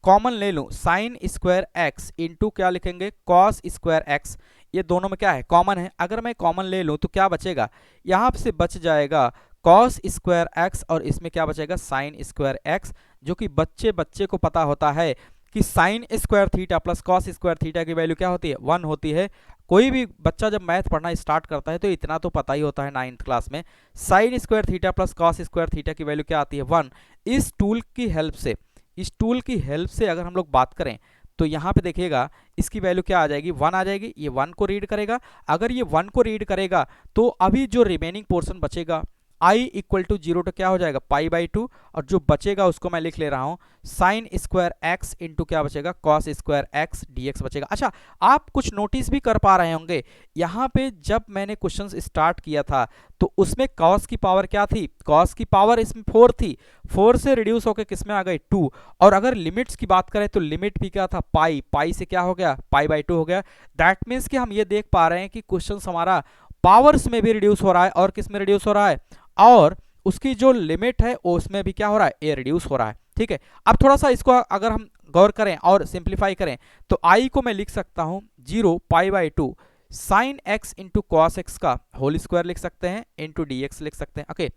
कॉमन ले लूँ साइन स्क्वायर एक्स इंटू क्या लिखेंगे, कॉस स्क्वायर एक्स, ये दोनों में क्या है, कॉमन है। अगर मैं कॉमन ले लूँ तो क्या बचेगा, यहाँ से बच जाएगा कॉस स्क्वायर एक्स और इसमें क्या बचेगा, साइन स्क्वायर एक्स, जो कि बच्चे बच्चे को पता होता है कि sine square theta plus cos square theta की वैल्यू क्या होती है, 1 होती है। कोई भी बच्चा जब मैथ पढ़ना स्टार्ट करता है तो इतना तो पता ही होता है 9th क्लास में, sign square theta plus cos square theta की वैल्यू क्या आती है, 1। इस टूल की हेल्प से, इस टूल की हेल्प से अगर हम लोग बात करें तो यहाँ पे देखिएगा इसकी वैल्यू क्या आ जाएगी, 1 आ जाएगी। ये 1 को रीड करेगा, अगर ये 1 को रीड करेगा तो अभी जो रिमेनिंग पोर्शन बचेगा i इक्वल टू 0 तो क्या हो जाएगा, π/2, और जो बचेगा उसको मैं लिख ले रहा हूँ साइन स्क्वायर एक्स इंटू क्या बचेगा, कॉस स्क्वायर एक्स dx बचेगा। अच्छा, आप कुछ नोटिस भी कर पा रहे होंगे, यहाँ पे जब मैंने क्वेश्चंस स्टार्ट किया था तो उसमें कॉस की पावर क्या थी, कॉस की पावर इसमें 4 थी, 4 से रिड्यूस होकर किस में आ गई, 2। और अगर लिमिट्स की बात करें तो लिमिट भी क्या था, पाई से क्या हो गया, π/2 हो गया। दैट मीन्स कि हम ये देख पा रहे हैं कि क्वेश्चन हमारा पावर्स में भी रिड्यूस हो रहा है और किस में रिड्यूस हो रहा है, और उसकी जो लिमिट है उसमें भी क्या हो रहा है, ए रिड्यूस हो रहा है। ठीक है, अब थोड़ा सा इसको अगर हम गौर करें और सिंप्लीफाई करें तो i को मैं लिख सकता हूं 0 π/2 sine X into cos X का होल स्क्वायर लिख सकते हैं, इंटू dx लिख सकते हैं। ओके,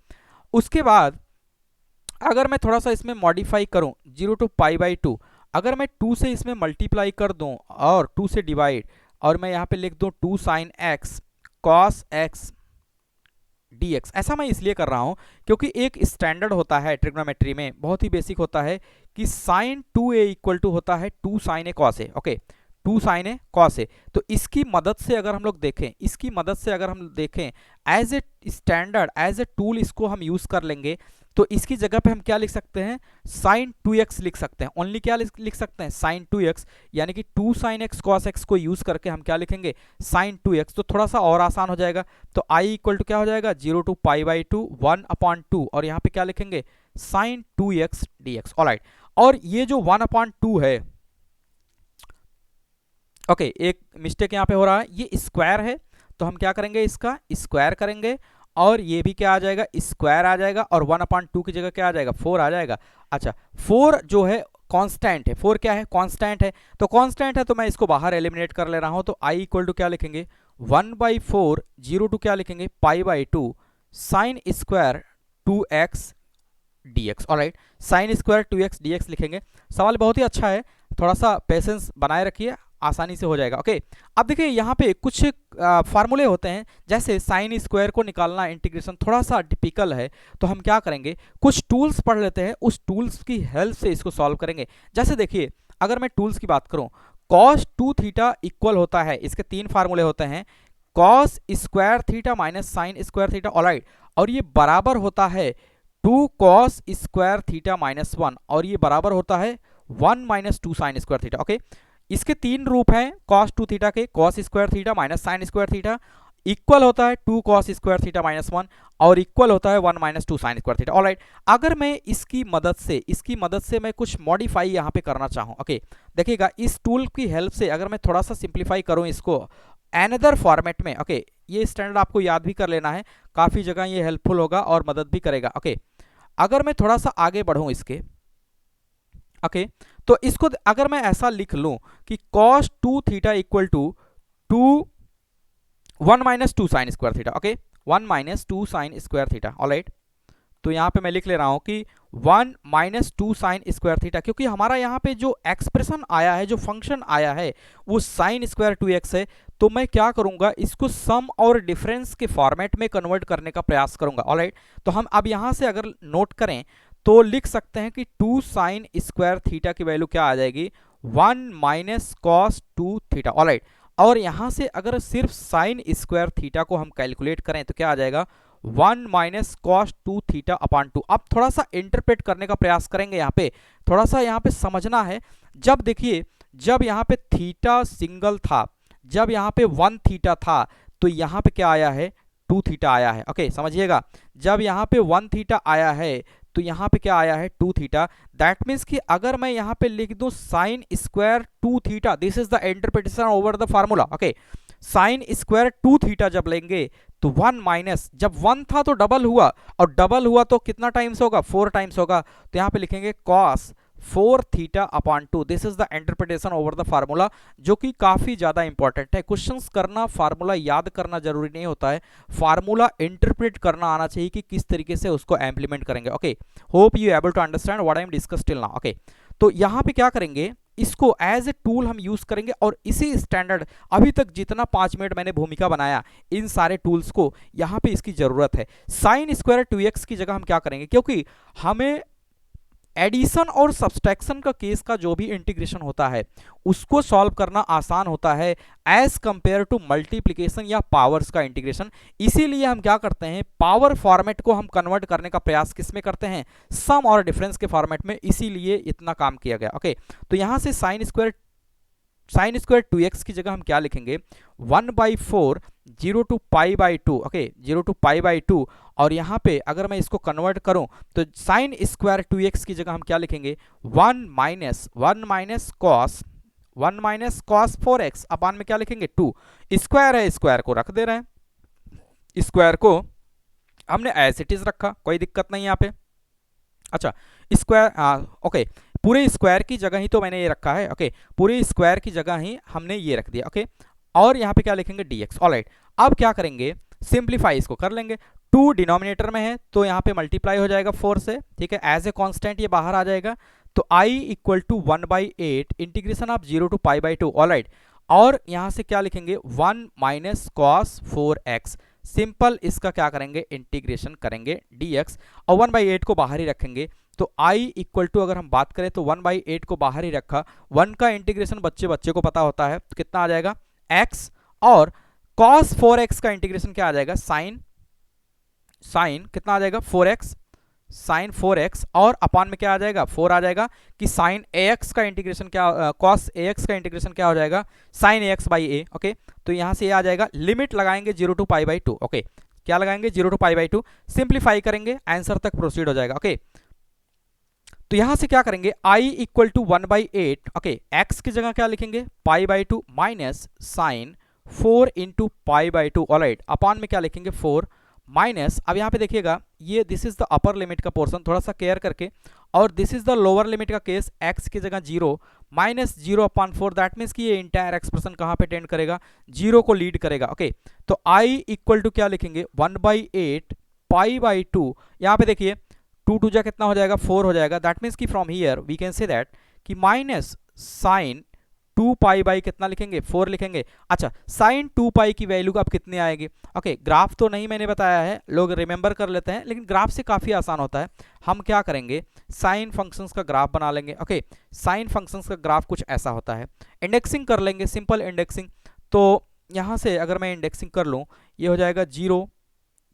उसके बाद अगर मैं थोड़ा सा इसमें मॉडिफाई करूं 0 टू π/2, अगर मैं 2 से इसमें मल्टीप्लाई कर दूं और 2 से डिवाइड, और मैं यहाँ पे लिख दूं 2 sine x cos x dx। ऐसा मैं इसलिए कर रहा हूं क्योंकि एक स्टैंडर्ड होता है ट्रिग्नोमेट्री में, बहुत ही बेसिक होता है कि साइन 2a इक्वल टू होता है 2 sign A cos A. Okay, 2 sign A cos A. तो इसकी मदद से अगर हम लोग देखें, इसकी मदद से अगर हम देखें as a standard, as a tool इसको हम यूज कर लेंगे, तो इसकी जगह पे हम क्या लिख सकते हैं, साइन 2x लिख सकते हैं। ओनली क्या लिख सकते हैं, साइन 2x, यानी कि 2 साइन एक्स कॉस एक्स को यूज करके हम क्या लिखेंगे, साइन 2x। तो थोड़ा सा और आसान हो जाएगा, तो i इक्वल टू क्या हो जाएगा, 0 टू π/2 1/2, और यहाँ पे क्या लिखेंगे, साइन 2x dx। ऑलराइट, और ये जो 1/2 है, ओके, एक मिस्टेक यहाँ पे हो रहा है, ये स्क्वायर है तो हम क्या करेंगे, इसका स्क्वायर करेंगे, और ये भी क्या आ जाएगा, स्क्वायर आ जाएगा, और 1/2 की जगह क्या आ जाएगा, 4 आ जाएगा। अच्छा, 4 जो है कांस्टेंट है, 4 क्या है, कांस्टेंट है, तो कांस्टेंट है तो मैं इसको बाहर एलिमिनेट कर ले रहा हूं। तो i इक्वल टू क्या लिखेंगे, 1/4 0 टू क्या लिखेंगे, π/2 sine square 2x dx। Alright, sine square 2x dx लिखेंगे। सवाल बहुत ही अच्छा है, थोड़ा सा पेशेंस बनाए रखिए, आसानी से हो जाएगा। ओके, अब देखिए यहाँ पे कुछ फार्मूले होते हैं, जैसे साइन स्क्वायर को निकालना इंटीग्रेशन थोड़ा सा टिपिकल है, तो हम क्या करेंगे, कुछ टूल्स पढ़ लेते हैं, उस टूल्स की हेल्प से इसको सॉल्व करेंगे। जैसे देखिए, अगर मैं टूल्स की बात करूं, cos 2 थीटा इक्वल होता है, इसके 3 फार्मूले होते हैं, cos square theta minus sign square theta. Alright, और ये बराबर होता है 2 cos स्क्वायर थीटा माइनस 1, और ये बराबर होता है 1 minus 2 sine square theta. Okay, इसके 3 रूप हैं cos 2 थीटा के, cos square theta minus sign square theta equal होता है 2 cos स्क्वायर थीटा माइनस 1, और इक्वल होता है 1 minus 2 sine square theta. Alright, अगर मैं इसकी मदद से मैं कुछ मॉडिफाई यहाँ पे करना चाहूँ, ओके, देखिएगा इस टूल की हेल्प से अगर मैं थोड़ा सा सिंप्लीफाई करूँ इसको अनदर फॉर्मेट में, ओके, ये स्टैंडर्ड आपको याद भी कर लेना है, काफ़ी जगह ये हेल्पफुल होगा और मदद भी करेगा। ओके, अगर मैं थोड़ा सा आगे बढ़ूँ इसके, ओके, तो इसको अगर मैं ऐसा लिख लूं कि cos 2 थीटा equal to 1 minus 2 sine square theta. Okay, 1 minus 2 sine square theta. Alright, तो यहाँ पे मैं लिख ले रहा हूँ कि 1 माइनस 2 साइन स्क्वायर थीटा, क्योंकि हमारा यहाँ पे जो एक्सप्रेशन आया है, जो फंक्शन आया है वो साइन स्क्वायर 2x है, तो मैं क्या करूँगा, इसको सम और डिफरेंस के फॉर्मेट में कन्वर्ट करने का प्रयास करूँगा। ऑलराइट, तो हम अब यहाँ से अगर नोट करें तो लिख सकते हैं कि 2 साइन स्क्वायर थीटा की वैल्यू क्या आ जाएगी, 1 माइनस कॉस 2 थीटा। ऑलराइट, और यहाँ से अगर सिर्फ साइन स्क्वायर थीटा को हम कैलकुलेट करें तो क्या आ जाएगा, 1 माइनस कॉस 2 थीटा अपॉन 2। अब थोड़ा सा इंटरप्रेट करने का प्रयास करेंगे, यहाँ पे थोड़ा सा यहाँ पे समझना है। जब देखिए, जब यहाँ पे थीटा सिंगल था, जब यहाँ पे 1 थीटा था तो यहाँ पे क्या आया है, 2 थीटा आया है। ओके समझिएगा, जब यहाँ पे 1 थीटा आया है तो यहाँ पे क्या आया है, 2 थीटा। दैट मीन्स कि अगर मैं यहाँ पे लिख दूं sine square 2 theta, this is the interpretation over the formula. Okay, sine square 2 theta जब लेंगे तो 1 माइनस, जब 1 था तो डबल हुआ, और डबल हुआ तो कितना टाइम्स होगा, 4 टाइम्स होगा, तो यहाँ पे लिखेंगे cos 4 theta upon 2। This is the interpretation over the formula, जो कि काफी ज्यादा इंपॉर्टेंट है। क्वेश्चंस करना, फार्मूला याद करना जरूरी नहीं होता है, फार्मूला इंटरप्रेट करना आना चाहिए कि किस तरीके से उसको इंप्लीमेंट करेंगे। Okay, hope you able to understand what I am discuss till now. Okay, तो यहाँ पे क्या करेंगे, इसको एज ए टूल हम यूज करेंगे, और इसी स्टैंडर्ड अभी तक जितना 5 मिनट मैंने भूमिका बनाया, इन सारे टूल्स को यहाँ पे इसकी जरूरत है। साइन स्क्वायर 2x की जगह हम क्या करेंगे, क्योंकि हमें एडिशन और सब्सट्रैक्शन का केस का जो भी इंटीग्रेशन होता है उसको सॉल्व करना आसान होता है एज कंपेयर टू मल्टीप्लिकेशन या पावर्स का इंटीग्रेशन। इसीलिए हम क्या करते हैं, पावर फॉर्मेट को हम कन्वर्ट करने का प्रयास किस में करते हैं, सम और डिफरेंस के फॉर्मेट में, इसीलिए इतना काम किया गया। ओके, तो यहां से साइन स्क्वायर 2x की जगह हम क्या लिखेंगे, 1/4 0 to pi by 2। Okay, 0 to pi by 2, और यहाँ पे अगर मैं इसको कन्वर्ट करूं तो साइन स्क्वायर 2x की जगह हम क्या लिखेंगे, 1 माइनस कॉस 4x अपान में क्या लिखेंगे, 2। स्क्वायर है, स्क्वायर को रख दे रहे हैं, स्क्वायर को हमने एज इट इज रखा, कोई दिक्कत नहीं यहाँ पे। अच्छा, स्क्वायर ओके, पूरे स्क्वायर की जगह ही तो मैंने ये रखा है। ओके, पूरे स्क्वायर की जगह ही हमने ये रख दिया। ओके, और यहाँ पे क्या लिखेंगे, dx। ऑलराइट, अब क्या करेंगे, सिंप्लीफाई इसको कर लेंगे। 2 डिनोमिनेटर में है तो यहाँ पे मल्टीप्लाई हो जाएगा 4 से, ठीक है, एज ए कांस्टेंट ये बाहर आ जाएगा, तो i equal to 1/8 integration of 0 to pi by 2। Alright, और यहाँ से क्या लिखेंगे, 1 माइनस कॉस 4x, सिंपल इसका क्या करेंगे, इंटीग्रेशन करेंगे dx, और 1/8 को बाहर ही रखेंगे, तो i इक्वल टू, अगर हम बात करें तो 1/8 को बाहर ही रखा, 1 का इंटीग्रेशन बच्चे को पता होता है, तो कितना आ जाएगा x, और cos 4x का इंटीग्रेशन क्या आ जाएगा, साइन कितना आ जाएगा, 4x, साइन 4x, और अपान में क्या आ जाएगा, 4 आ जाएगा, कि साइन ax का इंटीग्रेशन क्या, cos ax का इंटीग्रेशन क्या हो जाएगा, sine ax by a। Okay, तो यहां से ये आ जाएगा, लिमिट लगाएंगे 0 टू पाई बाई 2। ओके, क्या लगाएंगे, 0 टू पाई बाई 2, सिंप्लीफाई करेंगे, आंसर तक प्रोसीड हो जाएगा। ओके, तो यहां से क्या करेंगे, i equal to 1/8। Okay, x की जगह क्या लिखेंगे, pi by 2 minus sine 4 into pi by 2। Alright, upon में क्या लिखेंगे, 4 माइनस, अब यहाँ पे देखिएगा, ये this is the upper limit का पोर्शन, थोड़ा सा केयर करके, और this is the lower limit का केस, x की जगह 0 माइनस 0 अपॉन 4। दैट मीन्स कि ये इंटायर एक्सप्रेशन कहाँ पे टेंड करेगा, 0 को लीड करेगा। ओके, तो i इक्वल टू क्या लिखेंगे, 1/8 पाई बाई 2। यहाँ पे देखिए 2 2 जा कितना हो जाएगा, 4 हो जाएगा। दैट मीन्स कि from here we can say that कि माइनस साइन 2 पाई बाई कितना लिखेंगे, 4 लिखेंगे। अच्छा, साइन 2 पाई की वैल्यू अब कितने आएगी। ओके, ग्राफ तो नहीं मैंने बताया है, लोग रिमेंबर कर लेते हैं, लेकिन ग्राफ से काफ़ी आसान होता है। हम क्या करेंगे, साइन फंक्शंस का ग्राफ बना लेंगे। ओके, साइन फंक्शंस का ग्राफ कुछ ऐसा होता है, इंडेक्सिंग कर लेंगे, सिंपल इंडेक्सिंग। तो यहाँ से अगर मैं इंडेक्सिंग कर लूँ, ये हो जाएगा 0,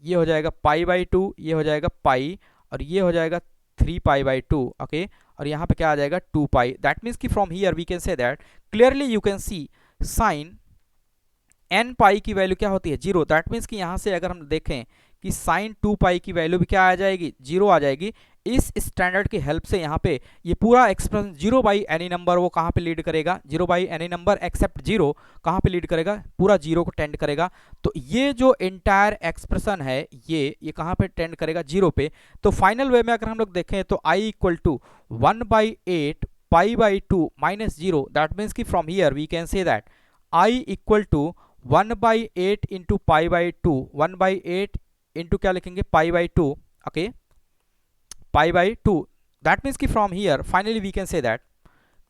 ये हो जाएगा पाई बाई 2, ये हो जाएगा पाई, और ये हो जाएगा 3 पाई बाई 2। ओके, और यहाँ पे क्या आ जाएगा, 2 पाई। दैट मीन्स कि from here we can say that clearly you can see sine n pi की वैल्यू क्या होती है, 0। दैट मीन्स कि यहाँ से अगर हम देखें कि साइन 2 पाई की वैल्यू भी क्या आ जाएगी, 0 आ जाएगी। इस स्टैंडर्ड की हेल्प से यहाँ पे ये पूरा एक्सप्रेशन 0 बाई एनी नंबर वो कहाँ पे लीड करेगा, 0 बाई एनी नंबर एक्सेप्ट 0 कहाँ पे लीड करेगा, पूरा 0 को टेंड करेगा। तो ये जो इंटायर एक्सप्रेशन है ये कहाँ पे टेंड करेगा, 0 पे। तो फाइनल वे में अगर हम लोग देखें तो i equal to 1/8 pi by 2 minus 0। That means कि from here we can say that i equal to 1/8 into pi by 2, 1/8 into क्या लिखेंगे, pi by 2। Okay, pi by 2। That means कि from here finally we can say that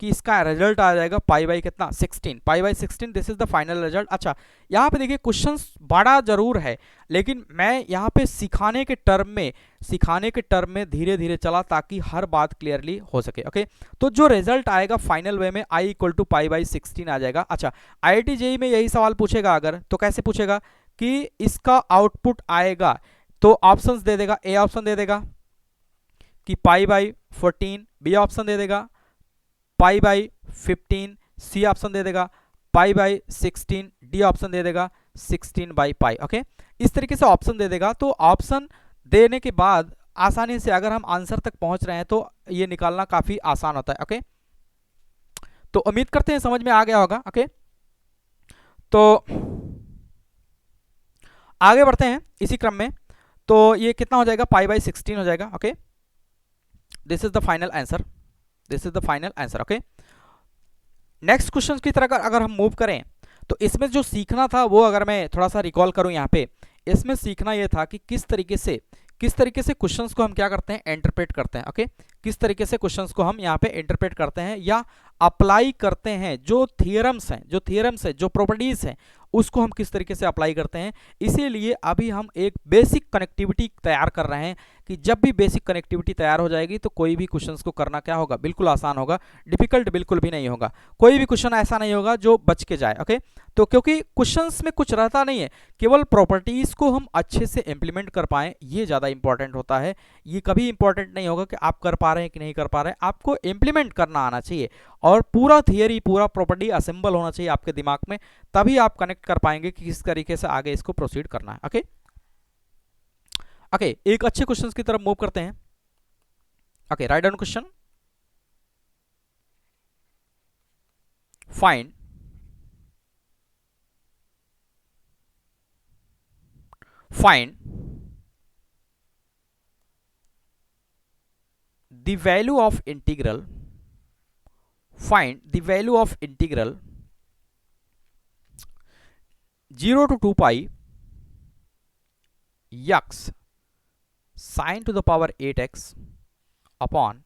कि इसका result आ जाएगा pi by कितना, 16, pi by 16। This is the final result. अच्छा, यहाँ पे देखिए क्वेश्चंस बड़ा जरूर है, लेकिन मैं यहाँ पे सिखाने के टर्म में धीरे धीरे चला ताकि हर बात क्लियरली हो सके। ओके, तो जो रिजल्ट आएगा फाइनल वे में i equal to pi by 16 आ जाएगा। अच्छा, IIT JEE में यही सवाल पूछेगा, अगर तो कैसे पूछेगा कि इसका आउटपुट आएगा, तो ऑप्शंस दे देगा, ए ऑप्शन दे देगा कि पाई बाई 14, बी ऑप्शन दे देगा पाई बाई 15, सी ऑप्शन दे देगा पाई बाई 16, डी ऑप्शन दे देगा 16 बाई पाई। ओके, इस तरीके से ऑप्शन दे देगा। तो ऑप्शन देने के बाद आसानी से अगर हम आंसर तक पहुंच रहे हैं तो ये निकालना काफी आसान होता है। ओके, तो उम्मीद करते हैं समझ में आ गया होगा। ओके, तो आगे बढ़ते हैं इसी क्रम में। तो ये कितना हो जाएगा, पाई बाई 16 हो जाएगा। Okay, this is the final answer, this is the final answer. Okay, next question की तरह अगर हम मूव करें तो इसमें जो सीखना था वो अगर मैं थोड़ा सा रिकॉल करूं, यहाँ पे इसमें सीखना ये था कि किस तरीके से क्वेश्चंस को हम क्या करते हैं, इंटरप्रेट करते हैं। ओके, किस तरीके से क्वेश्चंस को हम यहाँ पे इंटरप्रेट करते हैं या अप्लाई करते हैं, जो थियरम्स हैं, जो प्रॉपर्टीज हैं, उसको हम किस तरीके से अप्लाई करते हैं। इसीलिए अभी हम एक बेसिक कनेक्टिविटी तैयार कर रहे हैं कि जब भी बेसिक कनेक्टिविटी तैयार हो जाएगी तो कोई भी क्वेश्चंस को करना क्या होगा, बिल्कुल आसान होगा, डिफिकल्ट बिल्कुल भी नहीं होगा। कोई भी क्वेश्चन ऐसा नहीं होगा जो बच के जाए। ओके, तो क्योंकि क्वेश्चंस में कुछ रहता नहीं है, केवल प्रॉपर्टीज को हम अच्छे से इंप्लीमेंट कर पाएं, ये ज़्यादा इंपॉर्टेंट होता है। ये कभी इंपॉर्टेंट नहीं होगा कि आप कर पा रहे हैं कि नहीं कर पा रहे हैं, आपको इंप्लीमेंट करना आना चाहिए और पूरा थियरी, पूरा प्रॉपर्टी असेंबल होना चाहिए आपके दिमाग में, तभी आप कनेक्ट कर पाएंगे कि किस तरीके से आगे इसको प्रोसीड करना है। ओके, ओके, एक अच्छे क्वेश्चन की तरफ मूव करते हैं। Okay, right down question, find the value of integral, find the value of integral 0 to 2 pi x sin to the power 8x upon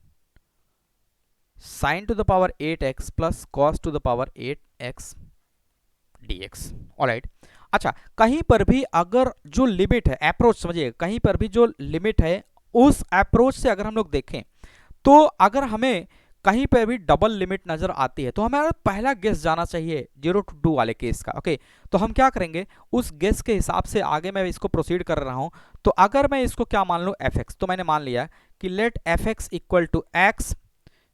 sin to the power 8x plus cos to the power 8x dx। Alright, अच्छा, कहीं पर भी अगर जो limit है, approach समझिए, कहीं पर भी जो लिमिट है उस अप्रोच से अगर हम लोग देखें तो अगर हमें कहीं पर भी डबल लिमिट नजर आती है तो हमारा पहला गेस जाना चाहिए 0 to 2 वाले केस का। ओके, तो हम क्या करेंगे, उस गेस के हिसाब से आगे मैं इसको प्रोसीड कर रहा हूं। तो अगर मैं इसको क्या मान लूं, fx, तो मैंने मान लिया कि let fx equal to x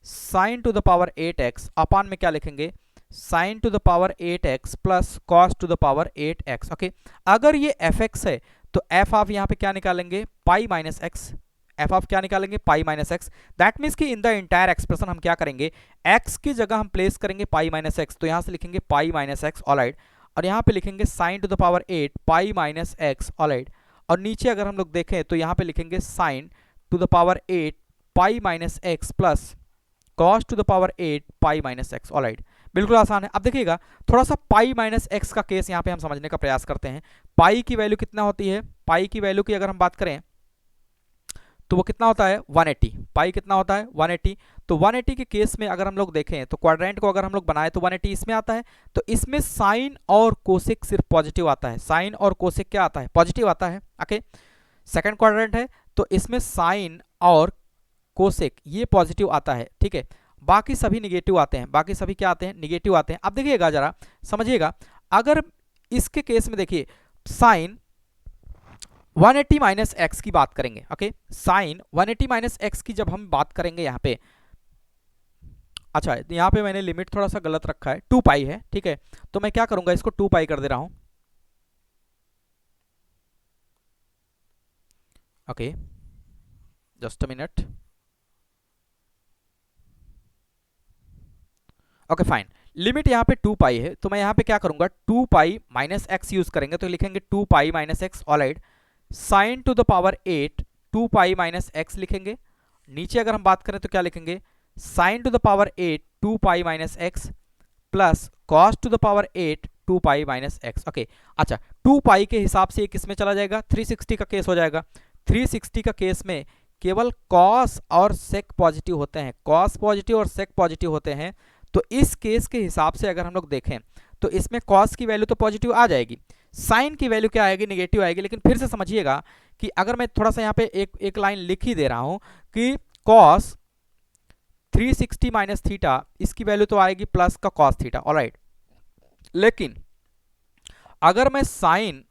sine to the power 8x upon में क्या लिखेंगे, sine to the power 8x plus cos to the power 8x। Okay, अगर ये fx है तो f आप यहाँ पे क्या निकालेंगे, पाई माइनस एक्स, एफ ऑफ क्या निकालेंगे, पाई माइनस एक्स। दैट मीन्स कि इन द इंटायर एक्सप्रेशन हम क्या करेंगे, एक्स की जगह हम प्लेस करेंगे पाई माइनस एक्स, तो यहां से लिखेंगे पाई माइनस एक्स। ऑलराइट, और यहां पे लिखेंगे sine to the power 8 pi minus x. Alright, और नीचे अगर हम लोग देखें तो यहां पे लिखेंगे sine to the power 8 pi minus x plus cos to the power 8 pi minus x. Alright, बिल्कुल आसान है। अब देखिएगा थोड़ा सा पाई माइनस एक्स का केस यहाँ पे हम समझने का प्रयास करते हैं। पाई की वैल्यू कितना होती है, पाई की वैल्यू की अगर हम बात करें तो वो कितना होता है, 180। पाई कितना होता है, 180। तो 180 के केस में अगर हम लोग देखें तो क्वाड्रेंट को अगर हम लोग बनाए तो 180 इसमें आता है। तो इसमें साइन और कोसेक सिर्फ पॉजिटिव आता है, साइन और कोसेक क्या आता है, पॉजिटिव आता है। ओके, सेकंड क्वाड्रेंट है तो इसमें साइन और कोसेक ये पॉजिटिव आता है। ठीक है, बाकी सभी निगेटिव आते हैं, बाकी सभी क्या आते हैं, निगेटिव आते हैं। अब देखिएगा जरा समझिएगा, अगर इसके केस में देखिए साइन 180 माइनस एक्स की बात करेंगे। ओके, साइन 180 माइनस एक्स की जब हम बात करेंगे यहाँ पे, अच्छा यहाँ पे मैंने लिमिट थोड़ा सा गलत रखा है, 2 पाई है। ठीक है, तो मैं क्या करूंगा, इसको 2 पाई कर दे रहा हूं। Okay, just a minute. Okay fine, limit यहाँ पे 2 पाई है तो मैं यहाँ पे क्या करूंगा, 2 पाई माइनस एक्स यूज करेंगे तो लिखेंगे 2 pi minus x. Alright, sine to the power 8 2 pi minus X लिखेंगे। नीचे अगर हम बात करें तो क्या लिखेंगे, sine to the power 8 2 pi minus x plus cos to the power 8 2 pi minus x. Okay, अच्छा 2 पाई के हिसाब से ये किस में चला जाएगा, 360 का केस हो जाएगा। 360 का केस में केवल कॉस और सेक पॉजिटिव होते हैं, कॉस पॉजिटिव और सेक पॉजिटिव होते हैं। तो इस केस के हिसाब से अगर हम लोग देखें तो इसमें कॉस की वैल्यू तो पॉजिटिव आ जाएगी, साइन की वैल्यू क्या आएगी, नेगेटिव आएगी। लेकिन फिर से समझिएगा कि अगर मैं थोड़ा सा यहाँ पे एक लाइन लिख ही दे रहा हूं कि कॉस 360 माइनस थीटा, इसकी वैल्यू तो आएगी प्लस का कॉस थीटा। ऑलराइट, लेकिन अगर मैं साइन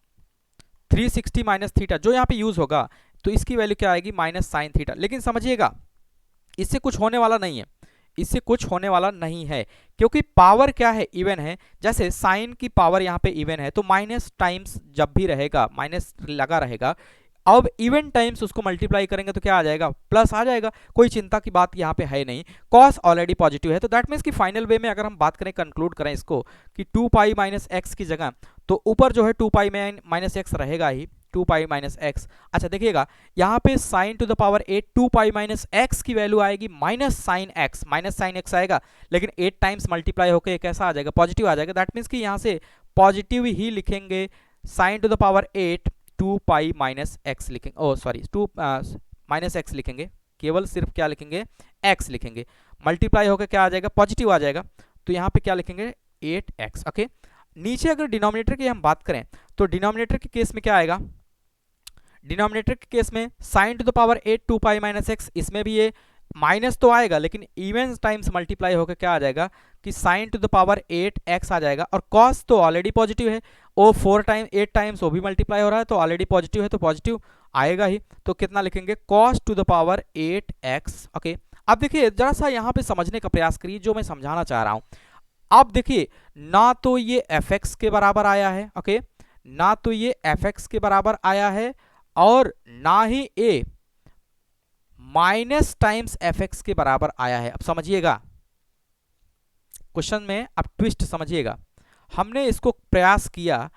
360 माइनस थीटा जो यहाँ पे यूज होगा तो इसकी वैल्यू क्या आएगी, माइनस साइन थीटा। लेकिन समझिएगा इससे कुछ होने वाला नहीं है, इससे कुछ होने वाला नहीं है, क्योंकि पावर क्या है, इवन है। जैसे साइन की पावर यहाँ पे इवन है, तो माइनस टाइम्स जब भी रहेगा माइनस लगा रहेगा। अब इवन टाइम्स उसको मल्टीप्लाई करेंगे तो क्या आ जाएगा, प्लस आ जाएगा। कोई चिंता की बात यहाँ पे है नहीं, कॉस ऑलरेडी पॉजिटिव है। तो दैट मीन्स कि फाइनल वे में अगर हम बात करें, कंक्लूड करें इसको कि 2 पाई माइनस एक्स की जगह तो ऊपर जो है 2 पाई माइनस एक्स रहेगा ही, 2 पाई माइनस एक्स। अच्छा देखिएगा यहाँ पे sign to the power 8 2 pi minus x की वैल्यू आएगी माइनस साइन एक्स आएगा, लेकिन 8 टाइम्स मल्टीप्लाई होकर कैसा आ जाएगा, पॉजिटिव आ जाएगा। दैट मीन्स कि यहाँ से पॉजिटिव ही लिखेंगे, sine to the power 8 2 pi minus X लिखेंगे, ओ सॉरी 2 माइनस एक्स लिखेंगे, केवल सिर्फ क्या लिखेंगे, एक्स लिखेंगे, मल्टीप्लाई होकर क्या आ जाएगा, पॉजिटिव आ जाएगा। तो यहाँ पे क्या लिखेंगे 8x। ओके, नीचे अगर डिनोमिनेटर की हम बात करें तो डिनोमिनेटर के केस में क्या आएगा, डिनोमिनेटर के केस में sine to the power 8 2 pi minus x, इसमें भी ये माइनस तो आएगा लेकिन इवन टाइम्स मल्टीप्लाई होकर क्या आ जाएगा कि sine to the power 8x आ जाएगा। और कॉस तो ऑलरेडी पॉजिटिव है, वो 8 टाइम्स वो भी मल्टीप्लाई हो रहा है तो ऑलरेडी पॉजिटिव है, तो पॉजिटिव आएगा ही। तो कितना लिखेंगे, cos to the power 8x। Okay, अब देखिए जरा सा यहाँ पे समझने का प्रयास करिए जो मैं समझाना चाह रहा हूँ। अब देखिए ना तो ये fx के बराबर आया है, ओके, ना तो ये fx के बराबर आया है और ना ही a माइनस टाइम्स fx के बराबर आया है। अब समझिएगा क्वेश्चन में, अब ट्विस्ट समझिएगा। हमने इसको प्रयास किया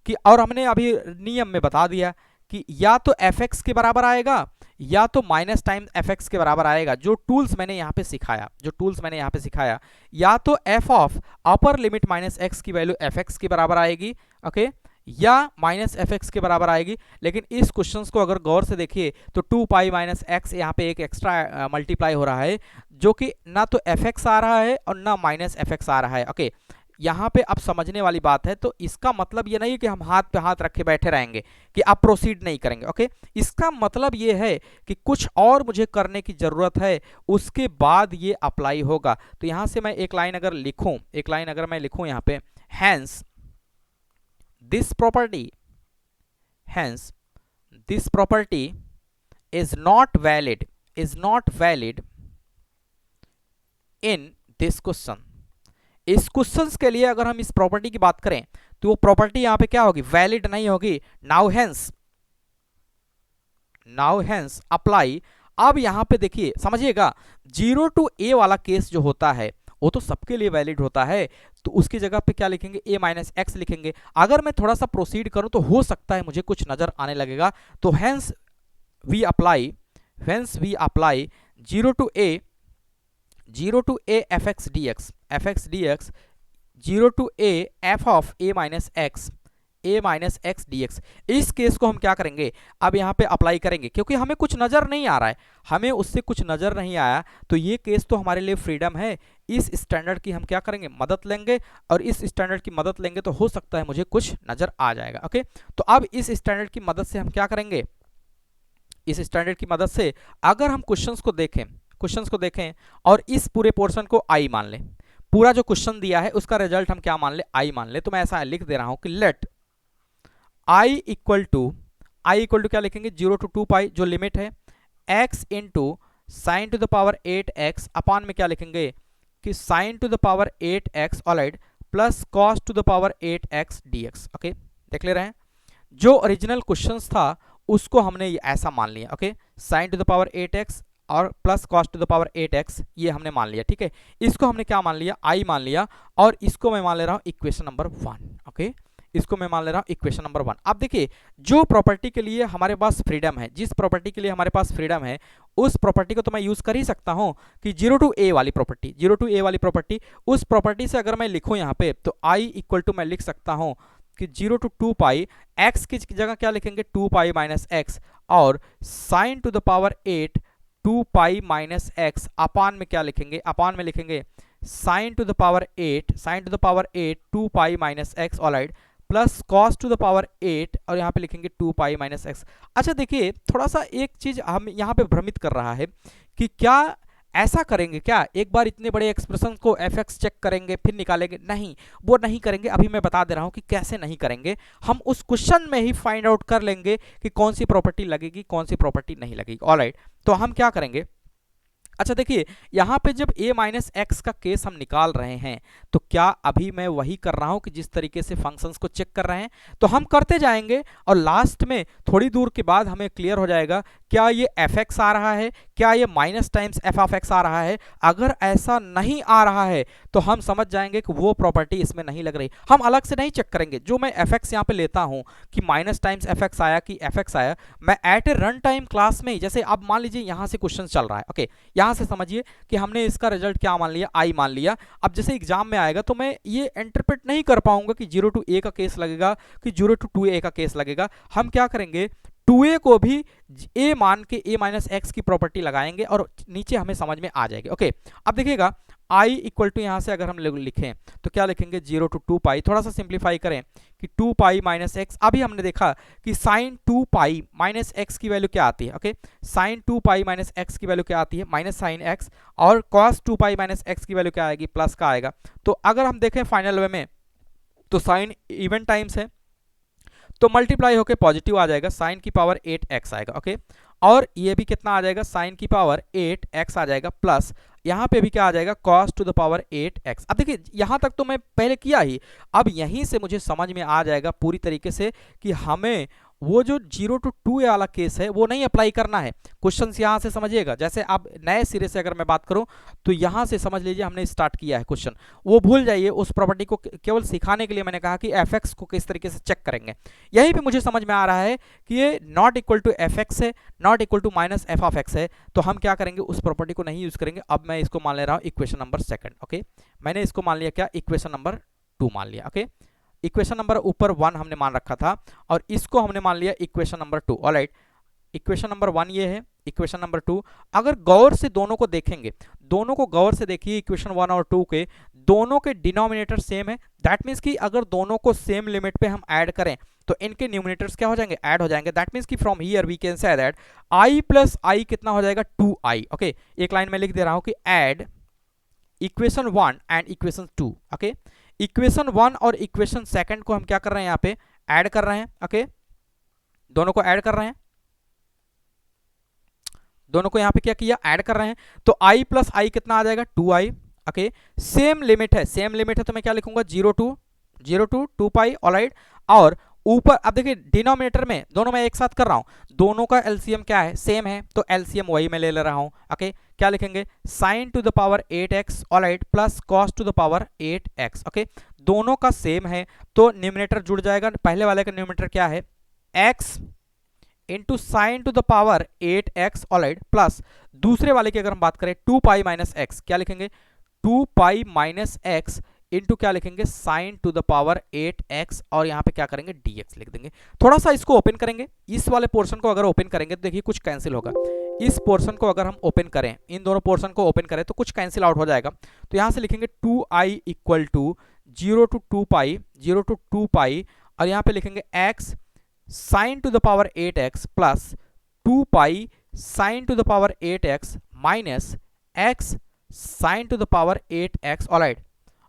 कि, और हमने अभी नियम में बता दिया कि या तो fx के बराबर आएगा या तो माइनस टाइम्स fx के बराबर आएगा। जो टूल्स मैंने यहाँ पे सिखाया, या तो f of upper limit minus x की वैल्यू fx के बराबर आएगी, ओके, या माइनस fx के बराबर आएगी। लेकिन इस क्वेश्चन को अगर गौर से देखिए तो 2 पाई माइनस एक्स यहाँ पे एक एक्स्ट्रा मल्टीप्लाई हो रहा है, जो कि ना तो fx आ रहा है और ना माइनस fx आ रहा है। ओके, यहाँ पे अब समझने वाली बात है। तो इसका मतलब ये नहीं कि हम हाथ पे हाथ रखे बैठे रहेंगे कि आप प्रोसीड नहीं करेंगे। ओके, इसका मतलब ये है कि कुछ और मुझे करने की जरूरत है, उसके बाद ये अप्लाई होगा। तो यहाँ से मैं एक लाइन अगर लिखूं यहाँ पे, hence this property is not valid in this question। इस क्वेश्चंस के लिए अगर हम इस प्रॉपर्टी की बात करें तो वो प्रॉपर्टी यहां पे क्या होगी, वैलिड नहीं होगी। Now hence apply. अब यहां पे देखिए समझिएगा, 0 to a वाला केस जो होता है वो तो सबके लिए वैलिड होता है, तो उसकी जगह पे क्या लिखेंगे, a माइनस एक्स लिखेंगे। अगर मैं थोड़ा सा प्रोसीड करूं तो हो सकता है मुझे कुछ नजर आने लगेगा। तो hence we apply 0 to a fx dx 0 to a f of a minus x dx। इस केस को हम क्या करेंगे, अब यहाँ पे अप्लाई करेंगे, क्योंकि हमें कुछ नजर नहीं आ रहा है, हमें उससे कुछ नजर नहीं आया, तो ये केस तो हमारे लिए फ्रीडम है। इस स्टैंडर्ड की हम क्या करेंगे, मदद लेंगे, और इस स्टैंडर्ड की मदद लेंगे तो हो सकता है मुझे कुछ नजर आ जाएगा। ओके, तो अब इस स्टैंडर्ड की मदद से हम क्या करेंगे, इस स्टैंडर्ड की मदद से अगर हम क्वेश्चंस को देखें और इस पूरे पोर्शन को आई मान लें, पूरा जो क्वेश्चन दिया है उसका रिजल्ट हम क्या मान ले, आई मान ले। तो मैं ऐसा लिख दे रहा हूं कि लेट i इक्वल टू क्या लिखेंगे, 0 to 2 पाई जो लिमिट है, x into sine to the power 8x अपान में क्या लिखेंगे कि sine to the power 8x alright plus cos to the power 8x dx। Okay, देख ले रहे हैं, जो ओरिजिनल क्वेश्चंस था उसको हमने ऐसा मान लिया। Okay, sign to the power 8x और plus cos to the power 8x ये हमने मान लिया। ठीक है, इसको हमने क्या मान लिया, आई मान लिया, और इसको मैं मान ले रहा हूं इक्वेशन नंबर 1। ओके, इसको मैं मान ले रहा हूं इक्वेशन नंबर 1। अब देखिए, जो प्रॉपर्टी के लिए हमारे पास फ्रीडम है, जिस प्रॉपर्टी के लिए हमारे पास फ्रीडम है, उस प्रॉपर्टी को तो मैं यूज कर ही सकता हूं कि 0 to a वाली प्रॉपर्टी, उस प्रॉपर्टी से अगर मैं लिखूं यहाँ पे तो i इक्वल टू मैं लिख सकता हूं कि 0 to 2 पाई x की जगह क्या लिखेंगे, 2 पाई माइनस एक्स, और sine to the power 8 2 pi minus X upon में क्या लिखेंगे, अपान में लिखेंगे sine to the power 8 2 pi minus x alright plus cos to the power 8 और यहाँ पे लिखेंगे 2 पाई माइनस एक्स। अच्छा देखिए, थोड़ा सा एक चीज हम यहाँ पे भ्रमित कर रहा है कि क्या ऐसा करेंगे, क्या एक बार इतने बड़े एक्सप्रेशन को fx चेक करेंगे फिर निकालेंगे, नहीं, वो नहीं करेंगे। अभी मैं बता दे रहा हूँ कि कैसे नहीं करेंगे, हम उस क्वेश्चन में ही फाइंड आउट कर लेंगे कि कौन सी प्रॉपर्टी लगेगी, कौन सी प्रॉपर्टी नहीं लगेगी। ऑलराइट, तो हम क्या करेंगे, अच्छा देखिए, यहाँ पे जब a माइनस एक्स का केस हम निकाल रहे हैं तो क्या अभी मैं वही कर रहा हूँ कि जिस तरीके से फंक्शंस को चेक कर रहे हैं, तो हम करते जाएंगे और लास्ट में थोड़ी दूर के बाद हमें क्लियर हो जाएगा क्या ये एफ एक्स आ रहा है, क्या ये minus times F of x आ रहा है। अगर ऐसा नहीं आ रहा है तो हम समझ जाएंगे कि वो प्रॉपर्टी इसमें नहीं लग रही। हम अलग से नहीं चेक करेंगे, जो मैं एफ एक्स यहाँ पे लेता हूँ कि माइनस टाइम्स एफ एक्स आया कि एफ एक्स आया, मैं एट ए रन टाइम क्लास में ही, जैसे अब मान लीजिए यहाँ से क्वेश्चन चल रहा है, ओके, यहाँ से समझिए कि हमने इसका रिजल्ट क्या मान लिया, आई मान लिया। अब जैसे एग्जाम में आएगा तो मैं ये इंटरप्रेट नहीं कर पाऊंगा कि 0 to a का केस लगेगा कि 0 to 2a का केस लगेगा। हम क्या करेंगे, 2a को भी a मान के a माइनस एक्स की प्रॉपर्टी लगाएंगे और नीचे हमें समझ में आ जाएगी। ओके, अब देखिएगा i इक्वल टू यहाँ से अगर हम लिखें तो क्या लिखेंगे, 0 to 2 पाई, थोड़ा सा सिंप्लीफाई करें कि 2 पाई माइनस एक्स। अभी हमने देखा कि साइन 2 पाई माइनस एक्स की वैल्यू क्या आती है, okay, sine 2 pi minus x की वैल्यू क्या आती है, माइनस साइन एक्स, और कॉस 2 पाई माइनस एक्स की वैल्यू क्या आएगी, प्लस का आएगा। तो अगर हम देखें फाइनल वे में तो साइन इवन टाइम्स है तो मल्टीप्लाई होकर पॉजिटिव आ जाएगा, साइन की पावर 8x आएगा, ओके, और ये भी कितना आ जाएगा, साइन की पावर 8x आ जाएगा, प्लस यहाँ पे भी क्या आ जाएगा, cos to the power 8x। अब देखिए यहाँ तक तो मैं पहले किया ही, अब यहीं से मुझे समझ में आ जाएगा पूरी तरीके से कि हमें वो जो 0 to 2a वाला केस है वो नहीं अप्लाई करना है। क्वेश्चन यहाँ से समझिएगा, जैसे अब नए सिरे से अगर मैं बात करूँ तो यहाँ से समझ लीजिए हमने स्टार्ट किया है क्वेश्चन, वो भूल जाइए, उस प्रॉपर्टी को केवल सिखाने के लिए मैंने कहा कि एफ एक्स को किस तरीके से चेक करेंगे। यहीं पे मुझे समझ में आ रहा है कि ये not equal to F X है, not equal to minus F of X है, तो हम क्या करेंगे, उस प्रॉपर्टी को नहीं यूज करेंगे। अब मैं इसको मान ले रहा हूँ इक्वेशन नंबर सेकंड, ओके, मैंने इसको मान लिया क्या, इक्वेशन नंबर 2 मान लिया, ओके, इक्वेशन नंबर ऊपर 1 हमने मान रखा था और इसको हमने मान लिया equation number 2, alright. Equation number 1 ये है, इक्वेशन नंबर 2, अगर गौर से दोनों को देखेंगे, दोनों को गौर से देखिए, इक्वेशन 1 और 2 के दोनों के डिनोमिनेटर सेम है, दैट मीन्स कि अगर दोनों को सेम लिमिट पे हम ऐड करें तो इनके न्यूमिनेटर्स क्या हो जाएंगे, ऐड हो जाएंगे। दैट मीन्स कि from here we can say that i plus I कितना हो जाएगा, 2i, ओके। एक लाइन में लिख दे रहा हूं कि add equation 1 and equation 2, okay, equation 1 और इक्वेशन सेकंड को हम क्या कर रहे हैं, यहाँ पे ऐड कर रहे हैं, ओके, दोनों को ऐड कर रहे हैं, दोनों को यहाँ पे क्या किया, ऐड कर रहे हैं, तो i प्लस आई कितना आ जाएगा, 2i, ओके, सेम लिमिट है, सेम लिमिट है तो मैं क्या लिखूंगा, 0 to 2 पाई, ऑलराइट। और ऊपर अब देखिए डिनोमिनेटर में दोनों में एक साथ कर रहा हूं, दोनों का एलसीएम क्या है, सेम है, तो एलसीएम वही मैं ले रहा हूं, ओके, क्या लिखेंगे, sine to the power 8x, alright, plus cos to the power 8x, okay, दोनों का सेम है तो न्यूमिनेटर जुड़ जाएगा। पहले वाले का न्यूमिनेटर क्या है, x into sine to the power 8x, alright, plus दूसरे वाले की अगर हम बात करें 2 पाई माइनस एक्स, क्या लिखेंगे, 2 पाई माइनस एक्स इंटू क्या लिखेंगे, sine to the power 8x, और यहाँ पे क्या करेंगे, dx लिख देंगे। थोड़ा सा इसको ओपन करेंगे, इस वाले पोर्शन को अगर ओपन करेंगे तो देखिए कुछ कैंसिल होगा, इस पोर्शन को अगर हम ओपन करें, इन दोनों पोर्शन को ओपन करें तो कुछ कैंसिल आउट हो जाएगा। तो यहाँ से लिखेंगे 2i equal to 0 to 2 pi, 0 to 2 pi, और यहाँ पे लिखेंगे x sine to the power 8x plus 2 pi sine to the power 8x minus x sine to the power 8x, alright.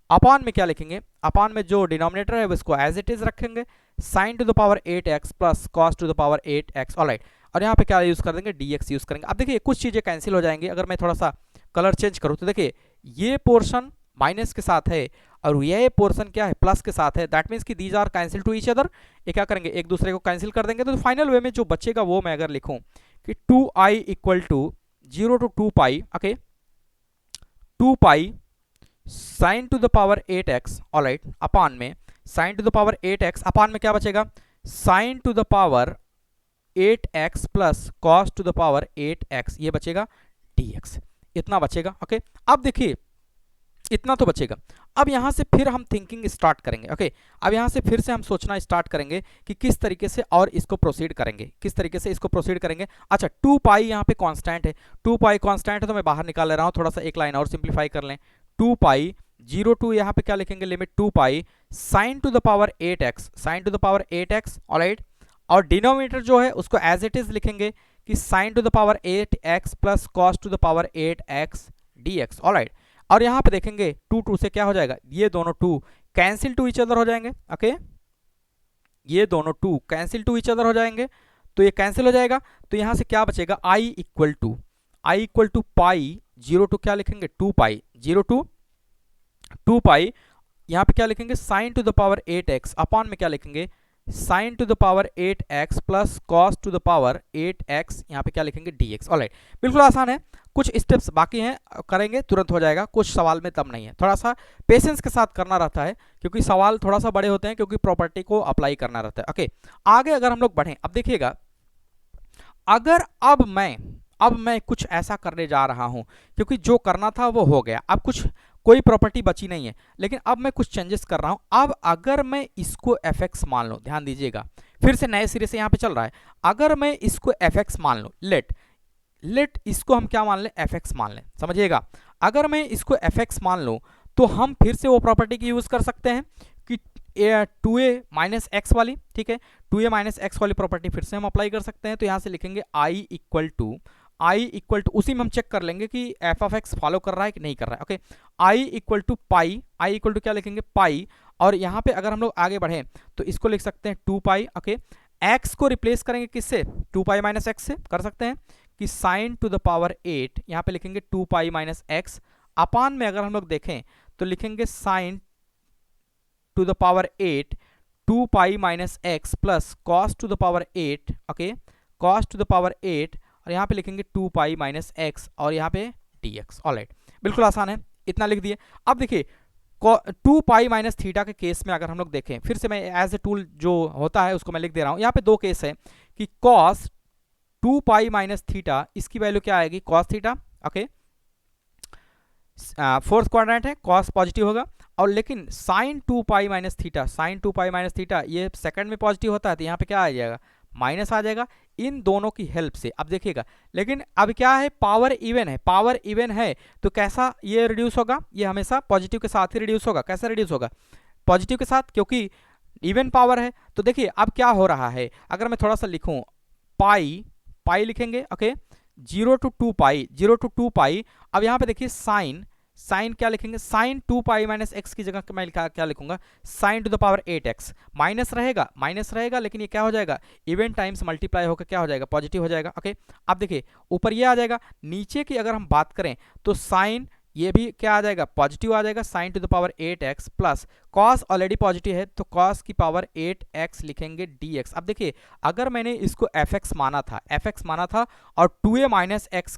Upon में क्या लिखेंगे, अपॉन में जो डिनोमिनेटर है उसको एज इट इज रखेंगे, sine to the power 8x plus cos to the power 8x, alright, और यहाँ पे क्या यूज कर देंगे, dx यूज करेंगे। अब देखिए कुछ चीजें कैंसिल हो जाएंगी, अगर मैं थोड़ा सा कलर चेंज करूँ तो देखिए ये पोर्शन माइनस के साथ है और ये पोर्शन क्या है, प्लस के साथ है, दैट मीन्स कि these are cancel to each other, ये क्या करेंगे, एक दूसरे को कैंसिल कर देंगे। तो फाइनल वे में जो बचेगा वो मैं अगर लिखूं कि 2i equal to 0 to 2 pi, okay, 2 pi sine to the power 8x, alright, upon में sine to the power 8x, upon में क्या बचेगा, sine to the power 8x plus cos to the power 8x, ये बचेगा dx, इतना बचेगा, okay. अब देखिए इतना तो बचेगा, अब यहां से फिर हम थिंकिंग स्टार्ट करेंगे, ओके, अब यहां से फिर से हम सोचना स्टार्ट करेंगे कि किस तरीके से और इसको प्रोसीड करेंगे, किस तरीके से इसको प्रोसीड करेंगे। अच्छा 2 पाई यहाँ पे कांस्टेंट है, 2 पाई कांस्टेंट है तो मैं बाहर निकाल ले रहा हूँ, थोड़ा सा एक लाइन और सिंप्लीफाई कर लें, 2 पाई 0 टू यहाँ पे क्या लिखेंगे, limit 2 pi sine to the power 8x, sign to the power 8x, alright, और डिनोमिनेटर जो है उसको एज इट इज लिखेंगे कि sine to the power 8x plus cos to the power 8x dx, alright, और यहां पे देखेंगे 2 से क्या हो जाएगा, ये दोनों 2 कैंसिल टू ईच अदर हो जाएंगे, ओके, ये दोनों 2 कैंसिल टू ईच अदर हो जाएंगे, तो ये कैंसिल हो जाएगा, तो यहां से क्या बचेगा, i equal to I equal to pi 0 to क्या लिखेंगे 2 पाई, 0 टू 2 पाई, यहाँ पे क्या लिखेंगे sine to the power 8x upon में क्या लिखेंगे sine to the power 8x plus cos to the power 8x, यहाँ पे क्या लिखेंगे dx। ऑलराइट, बिल्कुल आसान है, कुछ स्टेप्स बाकी हैं, करेंगे तुरंत हो जाएगा, कुछ सवाल में दम नहीं है, थोड़ा सा पेशेंस के साथ करना रहता है क्योंकि सवाल थोड़ा सा बड़े होते हैं, क्योंकि प्रॉपर्टी को अप्लाई करना रहता है। ओके, आगे अगर हम लोग बढ़ें, अब देखिएगा, अगर अब मैं कुछ ऐसा करने जा रहा हूं, क्योंकि जो करना था वो हो गया, अब कुछ कोई प्रॉपर्टी बची नहीं है, लेकिन अब मैं कुछ चेंजेस कर रहा हूं। अब अगर मैं इसको fx मान लूं, ध्यान दीजिएगा, फिर से नए सिरे से यहां पे चल रहा है, अगर मैं इसको fx मान लूं, लेट इसको हम क्या मान लें fx मान लें, समझिएगा, अगर मैं इसको fx मान लूं तो हम फिर से वो प्रॉपर्टी की यूज कर सकते हैं कि 2a माइनस एक्स वाली, ठीक है, 2a माइनस एक्स वाली प्रॉपर्टी फिर से हम अप्लाई कर सकते हैं। तो यहां से लिखेंगे i इक्वल टू उसी में हम चेक कर लेंगे कि एफ ऑफ एक्स फॉलो कर रहा है कि नहीं कर रहा है। Okay, i equal to pi, I equal to क्या लिखेंगे पाई, और यहाँ पे अगर हम लोग आगे बढ़े तो इसको लिख सकते हैं 2 पाई। ओके, x को रिप्लेस करेंगे किससे 2 पाई माइनस एक्स से, कर सकते हैं कि साइन टू द पावर 8, यहाँ पे लिखेंगे 2 पाई माइनस एक्स, अपान में अगर हम लोग देखें तो लिखेंगे sine to the power 8 2 pi minus x plus cos to the power 8। Okay, cos to the power 8, और यहाँ पे लिखेंगे 2 पाई माइनस एक्स और यहाँ पे dx। ऑलराइट, बिल्कुल आसान है, इतना लिख दिए। अब देखिए 2 पाई माइनस थीटा के केस में अगर हम लोग देखें, फिर से मैं एज ए टूल जो होता है उसको मैं लिख दे रहा हूँ, यहाँ पे दो केस है कि cos 2 पाई माइनस थीटा, इसकी वैल्यू क्या आएगी cos theta. Okay, fourth quadrant है, cos पॉजिटिव होगा, और लेकिन sine 2 pi minus theta, sine 2 pi minus theta ये सेकंड में पॉजिटिव होता है, तो यहाँ पे क्या आ जाएगा माइनस आ जाएगा, इन दोनों की हेल्प से। अब देखिएगा, लेकिन अब क्या है पावर इवन है तो कैसा ये रिड्यूस होगा, ये हमेशा पॉजिटिव के साथ ही रिड्यूस होगा। कैसे रिड्यूस होगा पॉजिटिव के साथ, क्योंकि इवन पावर है। तो देखिए अब क्या हो रहा है, अगर मैं थोड़ा सा लिखूं पाई लिखेंगे। ओके, 0 टू 2 पाई, अब यहाँ पे देखिए साइन क्या लिखेंगे साइन 2 पाई माइनस एक्स की जगह मैं क्या लिखूंगा sign to the power 8x, minus रहेगा लेकिन ये क्या हो जाएगा इवन टाइम्स मल्टीप्लाई होकर क्या हो जाएगा पॉजिटिव हो जाएगा। ओके, अब देखिए ऊपर ये आ जाएगा, नीचे की अगर हम बात करें तो साइन ये भी क्या आ जाएगा पॉजिटिव आ जाएगा, sign to the power 8x plus cos already positive है तो कॉस की पावर 8x लिखेंगे dx। अब देखिए अगर मैंने इसको fx माना था और 2a माइनस एक्स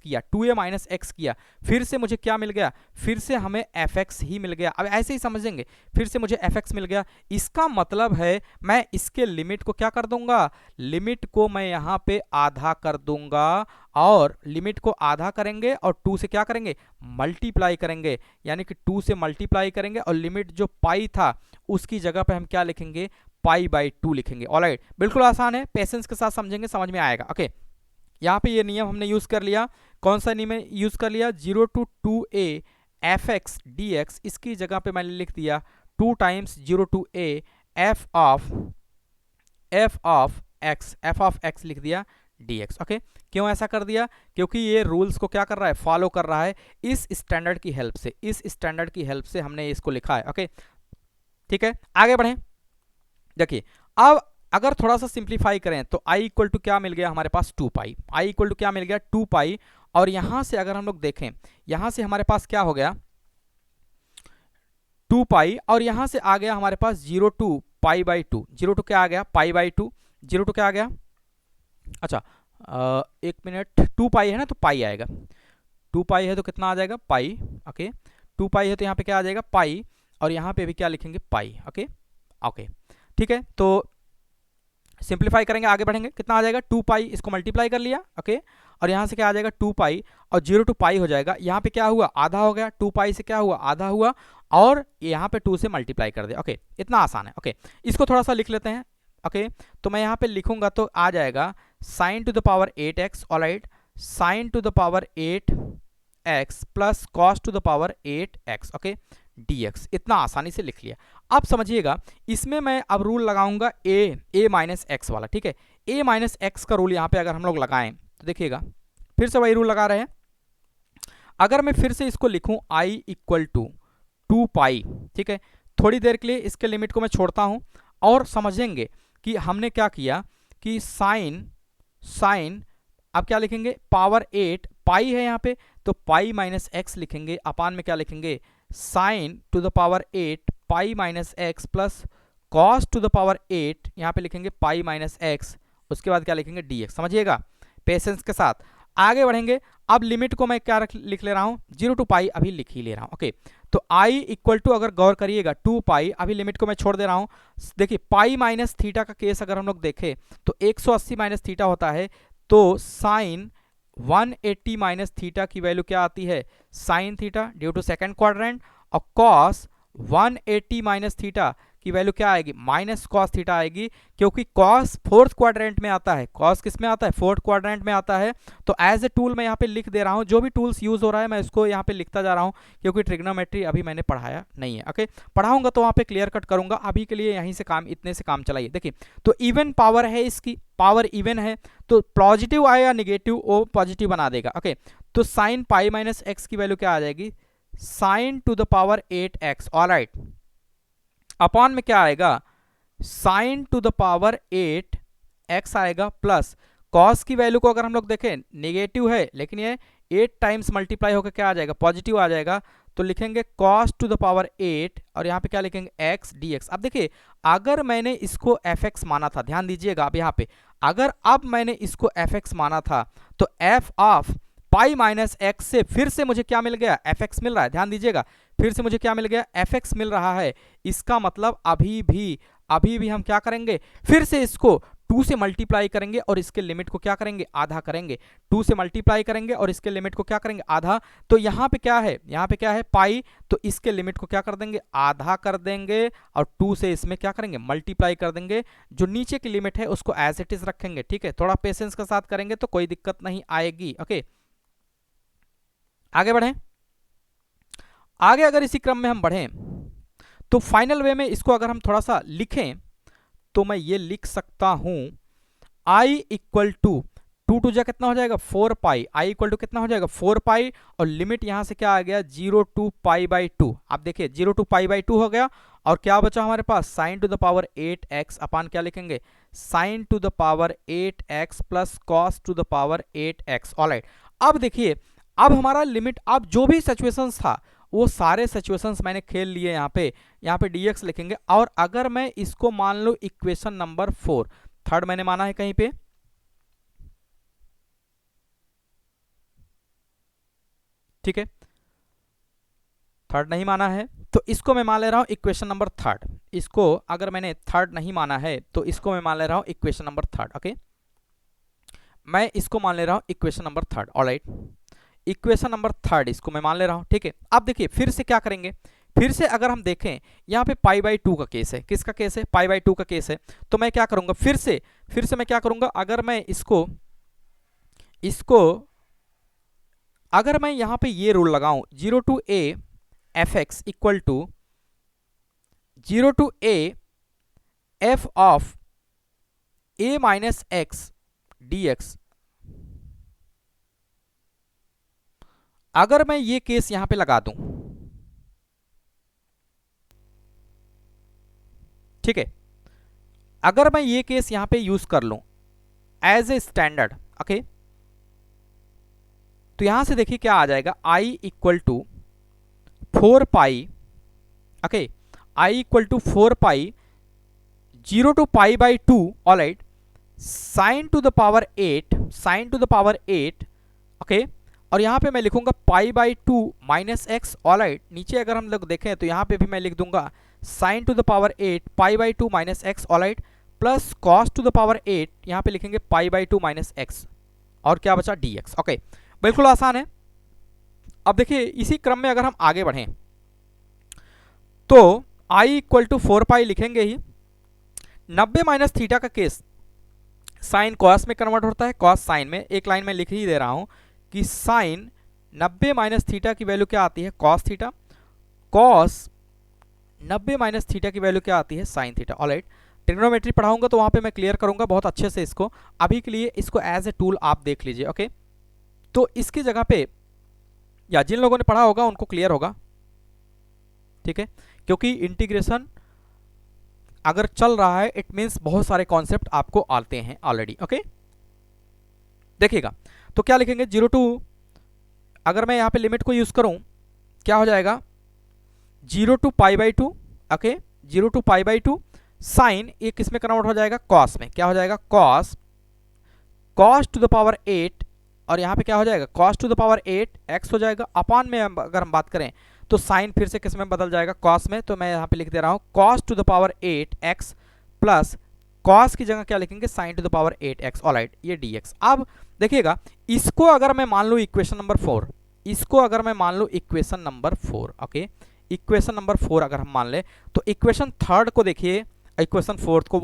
किया, फिर से मुझे क्या मिल गया, फिर से हमें fx ही मिल गया। अब ऐसे ही समझेंगे, फिर से मुझे fx मिल गया, इसका मतलब है मैं इसके लिमिट को क्या कर दूंगा, लिमिट को मैं यहाँ पे आधा कर दूंगा, और लिमिट को आधा करेंगे और 2 से क्या करेंगे मल्टीप्लाई करेंगे, यानी कि 2 से मल्टीप्लाई करेंगे, और लिमिट जो पाई था उसकी जगह पे हम क्या लिखेंगे पाई बाई 2 लिखेंगे। ऑलराइट, बिल्कुल आसान है, पेशेंस के साथ समझेंगे समझ में आएगा। ओके, यहाँ पे ये नियम हमने यूज कर लिया, कौन सा नियम यूज कर लिया 0 टू 2a fx dx, इसकी जगह पे मैंने लिख दिया 2 times 0 to a f of x लिख दिया dx। ओके, क्यों ऐसा कर दिया, क्योंकि ये रूल्स को क्या कर रहा है फॉलो कर रहा है, इस स्टैंडर्ड की हेल्प से हमने इसको लिखा है। ओके, ठीक है, आगे बढ़ें। देखिए अब अगर थोड़ा सा सिंप्लीफाई करें तो i इक्वल टू क्या मिल गया हमारे पास 2 पाई, i इक्वल टू क्या मिल गया 2 पाई, और यहां से अगर हम लोग देखें यहां से हमारे पास क्या हो गया 2 पाई, और यहां से आ गया हमारे पास 0 टू पाई बाई 2, 0 टू क्या आ गया पाई बाई 2, 0 टू क्या आ गया, अच्छा एक मिनट 2 पाई है ना तो पाई आएगा, 2 पाई है तो कितना आ जाएगा पाई। ओके, 2 पाई है तो यहाँ पे क्या आ जाएगा पाई, और यहाँ पे भी क्या लिखेंगे पाई। ओके ओके, ठीक है, तो सिंप्लीफाई करेंगे आगे बढ़ेंगे, कितना आ जाएगा 2 पाई, इसको मल्टीप्लाई कर लिया। ओके, और यहाँ से क्या आ जाएगा 2 पाई और 0 टू पाई हो जाएगा, यहाँ पे क्या हुआ आधा हो गया, 2 पाई से क्या हुआ आधा हुआ, और यहाँ पे 2 से मल्टीप्लाई कर दिया। ओके, इतना आसान है। ओके, इसको थोड़ा सा लिख लेते हैं। ओके, तो मैं यहाँ पे लिखूंगा तो आ जाएगा sign to the power 8x, alright, sine to the power 8x plus cos to the power 8x। Okay, dx, इतना आसानी से लिख लिया। अब समझिएगा इसमें मैं अब रूल लगाऊंगा a माइनस एक्स वाला, ठीक है, a माइनस एक्स का रूल यहाँ पे अगर हम लोग लगाएं तो देखिएगा फिर से वही रूल लगा रहे हैं। अगर मैं फिर से इसको लिखूं i इक्वल टू 2 पाई, ठीक है, थोड़ी देर के लिए इसके लिमिट को मैं छोड़ता हूं और समझेंगे कि हमने क्या किया कि साइन अब क्या लिखेंगे पावर पाई है यहाँ पे, तो पाई माइनस एक्स लिखेंगे, अपान में क्या लिखेंगे, sine to the power 8 pi minus x plus cos to the power 8, यहाँ पे लिखेंगे पाई माइनस एक्स, उसके बाद क्या लिखेंगे dx। समझिएगा पेशेंस के साथ आगे बढ़ेंगे। अब लिमिट को मैं क्या लिख ले रहा हूँ, 0 टू पाई अभी लिख ही ले रहा हूँ। ओके, तो i इक्वल टू, अगर गौर करिएगा 2 पाई, अभी लिमिट को मैं छोड़ दे रहा हूँ। देखिए पाई माइनस थीटा का केस अगर हम लोग देखें तो 180 माइनस थीटा होता है, तो साइन 180 माइनस थीटा की वैल्यू क्या आती है, sine theta due to second quadrant, और कॉस 180 माइनस थीटा की वैल्यू क्या आएगी, माइनस कॉस थीटा आएगी, क्योंकि कॉस फोर्थ क्वाड्रेंट में आता है, कॉस किस में आता है, फोर्थ क्वाड्रेंट में आता है। तो एज ए टूल मैं यहाँ पे लिख दे रहा हूँ, जो भी टूल्स यूज हो रहा है मैं इसको यहाँ पे लिखता जा रहा हूँ, क्योंकि ट्रिग्नोमेट्री अभी मैंने पढ़ाया नहीं है। ओके, पढ़ाऊंगा तो वहाँ पे क्लियर कट करूंगा, अभी के लिए यहीं से काम, इतने से काम चलाइए। देखिए तो इवन पावर है, इसकी पावर इवन है, तो पॉजिटिव आए या निगेटिव वो पॉजिटिव बना देगा। ओके, तो साइन पाई माइनस एक्स की वैल्यू क्या आ जाएगी, sign to the power 8x, alright, upon में क्या आएगा, sign to the power 8x आएगा, प्लस कॉस की वैल्यू को अगर हम लोग देखें नेगेटिव है, लेकिन ये 8 टाइम्स मल्टीप्लाई होकर क्या आ जाएगा, पॉजिटिव आ जाएगा, तो लिखेंगे cos टू द पावर 8, और यहाँ पे क्या लिखेंगे x dx। अब देखिए अगर मैंने इसको fx माना था, ध्यान दीजिएगा अब यहाँ पे, अगर अब मैंने इसको fx माना था, तो f of pi minus x से फिर से मुझे क्या मिल गया, fx मिल रहा है, ध्यान दीजिएगा, फिर से मुझे क्या मिल गया, fx मिल रहा है। इसका मतलब अभी भी हम क्या करेंगे, फिर से इसको 2 से मल्टीप्लाई करेंगे और इसके लिमिट को क्या करेंगे, आधा करेंगे, 2 से मल्टीप्लाई करेंगे और इसके लिमिट को क्या करेंगे, आधा। तो यहाँ पे क्या है, यहाँ पे क्या है पाई, तो इसके लिमिट को क्या कर देंगे, आधा कर देंगे, और 2 से इसमें क्या करेंगे, मल्टीप्लाई कर देंगे, जो नीचे की लिमिट है उसको एज इट इज रखेंगे। ठीक है, थोड़ा पेशेंस के साथ करेंगे तो कोई दिक्कत नहीं आएगी। ओके, आगे बढ़ें, आगे अगर इसी क्रम में हम बढ़ें तो फाइनल वे में इसको अगर हम थोड़ा सा लिखें तो मैं ये लिख सकता हूं, i इक्वल टू 2 टू जा कितना हो जाएगा, 4 पाई, i इक्वल टू कितना हो जाएगा, 4 पाई, और लिमिट यहां से क्या आ गया, 0 टू पाई बाई 2। आप देखिए 0 टू पाई बाई 2 हो गया, और क्या बचा हमारे पास, sine to the power 8x upon क्या लिखेंगे, sine to the power 8x plus cos to the power 8x। Alright, अब देखिए अब हमारा लिमिट, अब जो भी सिचुएशंस था वो सारे सिचुएशंस मैंने खेल लिए, यहाँ पे dx लिखेंगे। और अगर मैं इसको मान लो इक्वेशन नंबर 4, थर्ड मैंने माना है कहीं पे, ठीक है, थर्ड नहीं माना है, तो इसको मैं मान ले रहा हूं इक्वेशन नंबर 3। इसको अगर मैंने थर्ड नहीं माना है तो इसको मैं मान ले रहा हूं इक्वेशन नंबर 3। ओके, मैं इसको मान ले रहा हूं equation number 3। Alright, equation number 3 इसको मैं मान ले रहा हूं। ठीक है, अब देखिए फिर से क्या करेंगे, फिर से अगर हम देखें यहाँ पे पाई बाई 2 का केस है, किसका केस है, पाई बाई 2 का केस है, तो मैं क्या करूंगा, फिर से मैं क्या करूंगा, अगर मैं इसको अगर मैं यहाँ पे ये रूल लगाऊं, 0 to a fx equal to 0 to a f of a minus x dx, अगर मैं ये केस यहां पे लगा दूं, ठीक है, अगर मैं ये केस यहां पे यूज कर लूं एज ए स्टैंडर्ड, ओके, तो यहां से देखिए क्या आ जाएगा, i equal to 4 pi, okay, i equal to 4 pi 0 to pi by 2, alright, sine to the power 8, okay, और यहाँ पे मैं लिखूंगा pi by 2 minus x. Alright, नीचे अगर हम लोग देखें तो यहाँ पे भी मैं लिख दूंगा sign to the power 8 pi by 2 minus x, alright, plus cos to the power 8, यहाँ पे लिखेंगे पाई बाई 2 माइनस एक्स, और क्या बचा dx। ओके, बिल्कुल आसान है। अब देखिए इसी क्रम में अगर हम आगे बढ़ें तो i इक्वल टू 4 पाई लिखेंगे ही, 90 माइनस थीटा का केस साइन कॉस में कन्वर्ट होता है, कॉस साइन में, एक लाइन में लिख ही दे रहा हूं कि साइन 90 माइनस थीटा की वैल्यू क्या आती है, cos theta, cos 90 minus theta की वैल्यू क्या आती है, साइन थीटा। ऑलराइट, ट्रिग्नोमेट्री पढ़ाऊंगा तो वहां पे मैं क्लियर करूंगा बहुत अच्छे से इसको, अभी के लिए इसको एज ए टूल आप देख लीजिए। ओके, तो इसकी जगह पे, या जिन लोगों ने पढ़ा होगा उनको क्लियर होगा, ठीक है, क्योंकि इंटीग्रेशन अगर चल रहा है इट मीन्स बहुत सारे कॉन्सेप्ट आपको आते हैं ऑलरेडी। ओके, देखिएगा तो क्या लिखेंगे, 0 टू अगर मैं यहाँ पे लिमिट को यूज़ करूँ क्या हो जाएगा 0 to π/2, ओके 0 to π/2 साइन ये किस में कन्वर्ट हो जाएगा कॉस में, क्या हो जाएगा कॉस टू द पावर 8 और यहाँ पे क्या हो जाएगा cos to the power 8 x हो जाएगा अपान में अगर हम बात करें तो साइन फिर से किस में बदल जाएगा cos में, तो मैं यहाँ पे लिख दे रहा हूँ cos to the power 8 x plus cos की जगह क्या लिखेंगे sin to the power 8 x alright ये dx। अब देखिएगा इसको अगर मैं मान लूँ इक्वेशन नंबर 4, इसको अगर मैं मान लूँ equation number 4, okay equation number 4 अगर हम मान ले तो इक्वेशन थर्ड को देखिए, इक्वेशन फोर्थ को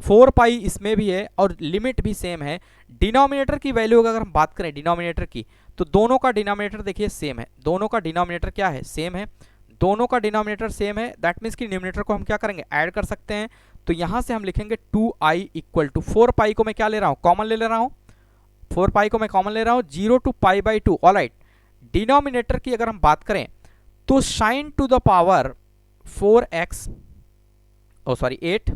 4 पाई इसमें भी है और लिमिट भी सेम है। डिनोमिनेटर की वैल्यू अगर हम बात करें डिनोमिनेटर की तो दोनों का डिनोमिनेटर देखिए सेम है, दोनों का डिनोमिनेटर क्या है सेम है, दोनों का डिनोमिनेटर सेम है, दैट मीन्स कि न्यूमिनेटर को हम क्या करेंगे ऐड कर सकते हैं। तो यहाँ से हम लिखेंगे 2i इक्वल टू 4 पाई को मैं क्या ले रहा हूँ कॉमन ले रहा हूँ, 4 पाई को मैं कॉमन ले रहा हूँ 0 to π/2 ऑलराइट। डिनोमिनेटर की अगर हम बात करें तो sign to the power 4x 8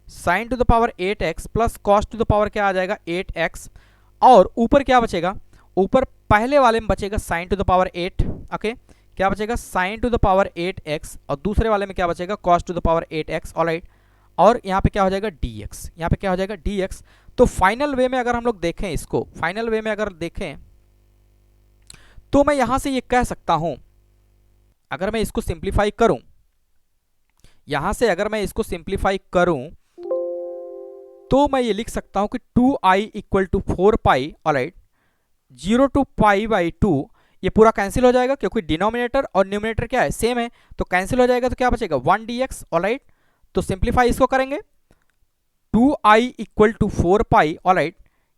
sign to the power 8x plus cos to the power क्या आ जाएगा 8x और ऊपर क्या बचेगा, ऊपर पहले वाले में बचेगा sine to the power 8, okay क्या बचेगा sine to the power 8x और दूसरे वाले में क्या बचेगा cos to the power 8x alright. और यहाँ पे क्या हो जाएगा dx, यहाँ पे क्या हो जाएगा dx। तो फाइनल वे में अगर हम लोग देखें इसको, फाइनल वे में अगर देखें तो मैं यहां से ये कह सकता हूं, अगर मैं इसको सिंप्लीफाई करूं, यहां से अगर मैं इसको सिंप्लीफाई करूं तो मैं ये लिख सकता हूं कि 2i equal to 4 pi alright 0 to π/2 ये पूरा कैंसिल हो जाएगा क्योंकि डिनोमिनेटर और न्यूमिनेटर क्या है सेम है, तो कैंसिल हो जाएगा तो क्या बचेगा 1 dx ऑलराइट। तो सिंप्लीफाई इसको करेंगे 2i equal to 4 pi alright,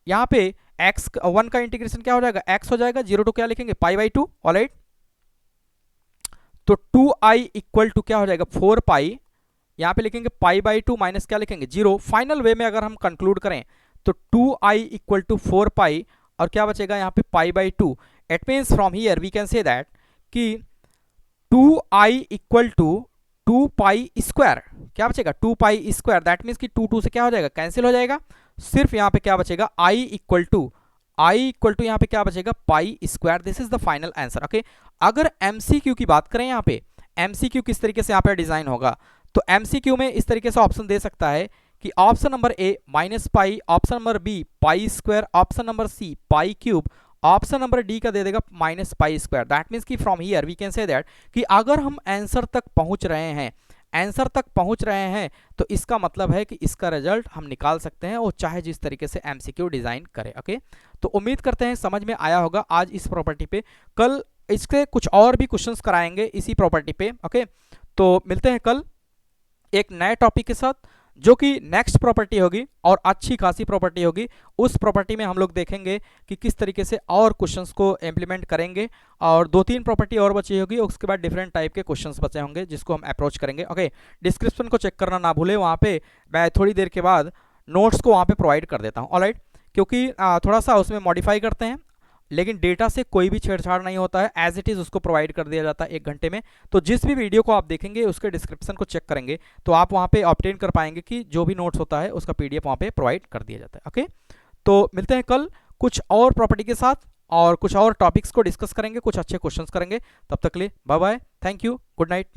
यहाँ पे x 1 का इंटीग्रेशन क्या हो जाएगा x हो जाएगा 0 to क्या लिखेंगे π/2 ऑलराइट। तो 2i इक्वल टू क्या हो जाएगा 4 पाई, यहाँ पे लिखेंगे π/2 माइनस क्या लिखेंगे 0। फाइनल वे में अगर हम कंक्लूड करें तो 2i इक्वल टू 4 पाई और क्या बचेगा यहाँ पे π/2। It means from here we can say that कि 2i equal to 2 pi square, क्या बचेगा 2 पाई स्क्वायर, दैट मीन्स कि 2 से क्या हो जाएगा कैंसिल हो जाएगा, सिर्फ यहाँ पे क्या बचेगा i इक्वल टू यहाँ पे क्या बचेगा pi square. This is the final answer, okay. अगर MCQ की बात करें यहाँ पे MCQ किस तरीके से यहाँ पे डिजाइन होगा तो MCQ में इस तरीके से ऑप्शन दे सकता है कि option number A minus pi, option number B pi square, option number C pi cube, option number D का दे देगा minus pi square. That means कि from here we can say that कि अगर हम आंसर तक पहुंच रहे हैं, आंसर तक पहुंच रहे हैं तो इसका मतलब है कि इसका रिजल्ट हम निकाल सकते हैं, वो चाहे जिस तरीके से MCQ डिजाइन करे, ओके। तो उम्मीद करते हैं समझ में आया होगा आज इस प्रॉपर्टी पे। कल इसके कुछ और भी क्वेश्चंस कराएंगे इसी प्रॉपर्टी पे, ओके। तो मिलते हैं कल एक नए टॉपिक के साथ जो कि नेक्स्ट प्रॉपर्टी होगी और अच्छी खासी प्रॉपर्टी होगी। उस प्रॉपर्टी में हम लोग देखेंगे कि किस तरीके से और क्वेश्चंस को इम्प्लीमेंट करेंगे और 2-3 प्रॉपर्टी और बची होगी, उसके बाद डिफरेंट टाइप के क्वेश्चंस बचे होंगे जिसको हम अप्रोच करेंगे, ओके। डिस्क्रिप्शन को चेक करना ना भूलें, वहाँ पे मैं थोड़ी देर के बाद नोट्स को वहाँ पे प्रोवाइड कर देता हूँ, ऑलराइट, क्योंकि थोड़ा सा उसमें मॉडिफाई करते हैं लेकिन डेटा से कोई भी छेड़छाड़ नहीं होता है, एज इट इज़ उसको प्रोवाइड कर दिया जाता है 1 घंटे में। तो जिस भी वीडियो को आप देखेंगे उसके डिस्क्रिप्शन को चेक करेंगे तो आप वहाँ पे ऑब्टेन कर पाएंगे कि जो भी नोट्स होता है उसका PDF वहाँ पे प्रोवाइड कर दिया जाता है, ओके। तो मिलते हैं कल कुछ और प्रॉपर्टी के साथ और कुछ और टॉपिक्स को डिस्कस करेंगे, कुछ अच्छे क्वेश्चंस करेंगे। तब तक के लिए bye bye, thank you, good night.